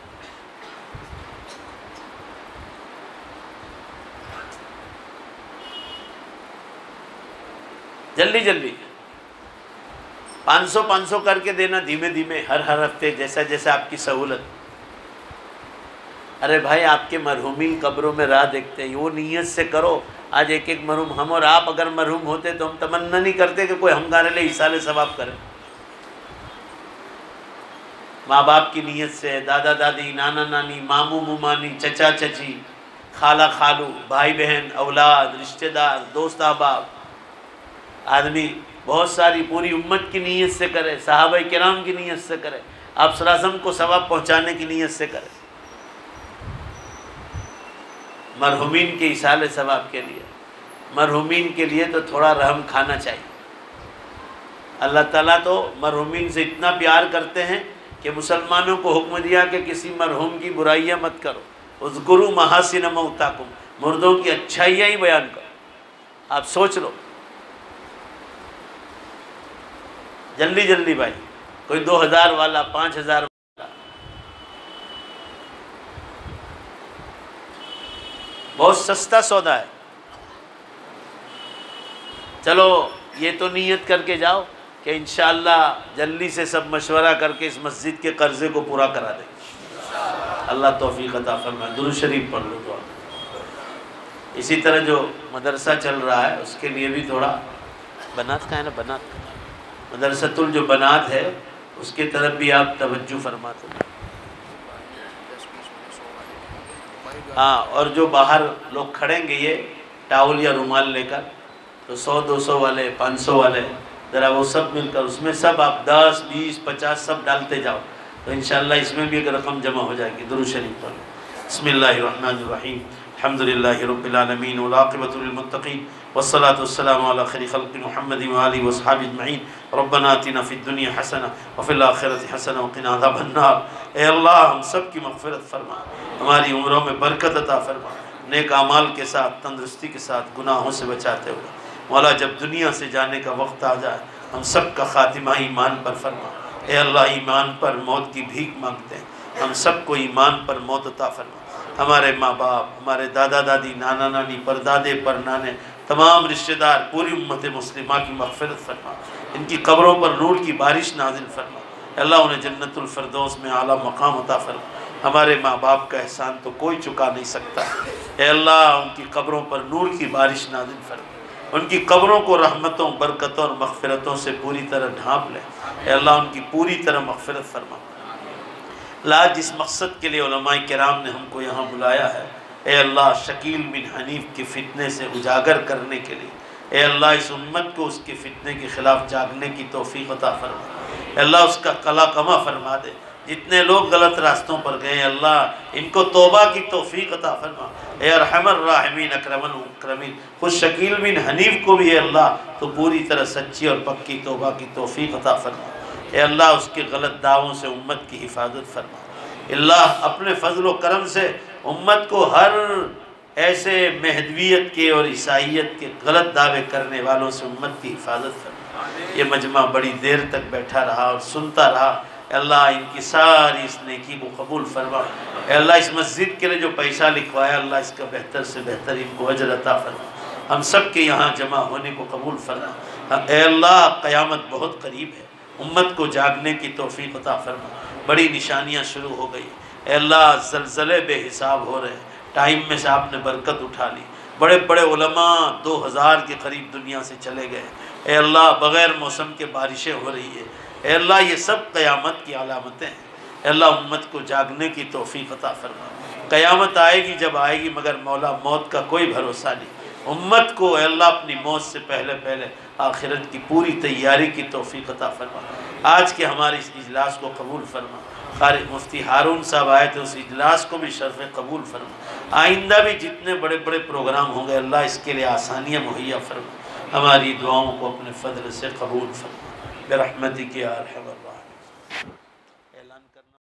جلدی جلدی 500 کر کے دینا، دھیمے دھیمے، ہر ہفتے، جیسا جیسا آپ کی سہولت. ارے بھائی آپ کے مرحومین قبروں میں راہ دیکھتے ہیں، وہ نیت سے کرو. آج ایک ایک مرحوم، ہم اور آپ اگر مرحوم ہوتے تو ہم تمنا نہیں کرتے کہ کوئی ہمارے لیے ایصال ثواب کرے. ماں باپ کی نیت سے، دادا دادی، نانا نانی، ماموں ممانی، چچا چچی، خالہ خالو، بھائی بہن، اولاد، رشتہ دار، دوست احباب، آدمی بہت ساری پوری امت کی نیت سے کرے، صحابہ کرام کی نیت سے کرے، آپ صلی اللہ علیہ وسلم کو ثواب پہنچانے کی نیت سے کرے، مرحومین کے ایصال ثواب کے لیے. مرحومین کے لیے تو تھوڑا رحم کھانا چاہیے. اللہ تعالیٰ تو مرحومین سے اتنا پیار کرتے ہیں کہ مسلمانوں کو حکم دیا کہ کسی مرحوم کی برائیاں مت کرو. اذکروا محاسن موتاکم، مردوں کی اچھائیاں ہی بیان کرو. آپ سوچ لو، جلدی جلدی بھائی، کوئی 2000 والا، 5000 والا. بہت سستا سودا ہے. چلو یہ تو نیت کر کے جاؤ کہ انشاءاللہ جلدی سے سب مشورہ کر کے اس مسجد کے قرضے کو پورا کرا دیں. اللہ توفیق عطا فرمائے. درود شریف پڑھ لو. دعا. اسی طرح جو مدرسہ چل رہا ہے اس کے لیے بھی تھوڑا، بنات کا ہے نا، بنات کا مدرسۃ جو بنات ہے اس کی طرف بھی آپ توجہ فرماتے ہیں. ہاں، اور جو باہر لوگ کھڑیں گے یہ ٹاول یا رومال لے کر، تو 100 200 والے، 500 والے، ذرا وہ سب مل کر اس میں سب آپ 10 20 50 سب ڈالتے جاؤ تو انشاءاللہ اس میں بھی ایک رقم جمع ہو جائے گی. درود شریف پڑھو. بسم اللہ الرحمن الرحیم. الحمدللہ رب العالمین والعاقبۃ للمتقین والصلاة والسلام علی خیر خلق محمد وآلہ وصحبہ اجمعین. ربنا آتنا فی الدنیا حسنہ وفی الآخرۃ حسنہ وقنا عذاب النار. اے اللہ ہم سب کی مغفرت فرما، ہماری عمروں میں برکت عطا فرما، نیک اعمال کے ساتھ، تندرستی کے ساتھ، گناہوں سے بچاتے ہوئے. مولا جب دنیا سے جانے کا وقت آ جائے ہم سب کا خاتمہ ایمان پر فرما. اے اللہ ایمان پر موت کی بھیک مانگتے ہیں، ہم سب کو ایمان پر موت عطا فرما. ہمارے ماں باپ، ہمارے دادا دادی، نانا نانی، پردادے پرنانے، تمام رشتہ دار، پوری امت مسلمہ کی مغفرت فرما. ان کی قبروں پر نور کی بارش نازل فرما. اے اللہ انہیں جنت الفردوس میں اعلیٰ مقام عطا فرما. ہمارے ماں باپ کا احسان تو کوئی چکا نہیں سکتا. اے اللہ ان کی قبروں پر نور کی بارش نازل فرما. ان کی قبروں کو رحمتوں، برکتوں اور مغفرتوں سے پوری طرح ڈھانپ لے. اے اللہ ان کی پوری طرح مغفرت فرما. اللہ جس مقصد کے لیے علماء کرام نے ہم کو یہاں بلایا ہے، اے اللہ شکیل بن حنیف کے فتنے سے اجاگر کرنے کے لیے، اے اللہ اس امت کو اس کے فتنے کے خلاف جاگنے کی توفیق عطا فرما. اے اللہ اس کا قلع کما فرما دے. جتنے لوگ غلط راستوں پر گئے اللہ ان کو توبہ کی توفیق عطا فرما. اے ارحم الراحمین اکرم الاکرمین، خود شکیل بن حنیف کو بھی اے اللہ تو پوری طرح سچی اور پکی توبہ کی توفیق عطا فرما. اے اللہ اس کے غلط دعووں سے امت کی حفاظت فرما. اللہ اپنے فضل و کرم سے امت کو ہر ایسے مہدویت کے اور عیسائیت کے غلط دعوے کرنے والوں سے امت کی حفاظت فرما. یہ مجمع بڑی دیر تک بیٹھا رہا اور سنتا رہا. اے اللہ ان کی ساری اس نیکی کو قبول فرما. اے اللہ اس مسجد کے لیے جو پیسہ لکھوایا اللہ اس کا بہتر سے بہتر ان کو اجر عطا فرما. ہم سب کے یہاں جمع ہونے کو قبول فرما. اے اللہ قیامت بہت قریب ہے، امت کو جاگنے کی توفیق عطا فرما. بڑی نشانیاں شروع ہو گئی. اے اللہ زلزلے بے حساب ہو رہے ہیں، ٹائم میں سے آپ نے برکت اٹھا لی. بڑے بڑے علماء 2000 کے قریب دنیا سے چلے گئے. اے اللہ بغیر موسم کے بارشیں ہو رہی ہے. اے اللہ یہ سب قیامت کی علامتیں ہیں. اے اللہ امت کو جاگنے کی توفیق عطا فرما. قیامت آئے گی جب آئے گی، مگر مولا موت کا کوئی بھروسہ نہیں. امت کو اے اللہ اپنی موت سے پہلے پہلے آخرت کی پوری تیاری کی توفیق عطا فرما. آج کے ہمارے اس اجلاس کو قبول فرما. قاری مفتی ہارون صاحب آئے تھے، اس اجلاس کو بھی شرف قبول فرما۔ آئندہ بھی جتنے بڑے بڑے پروگرام ہوں گے اللہ اس کے لیے آسانیاں مہیا فرما، ہماری دعاؤں کو اپنے فضل سے قبول فرما برحمتک یا ارحم الراحمین۔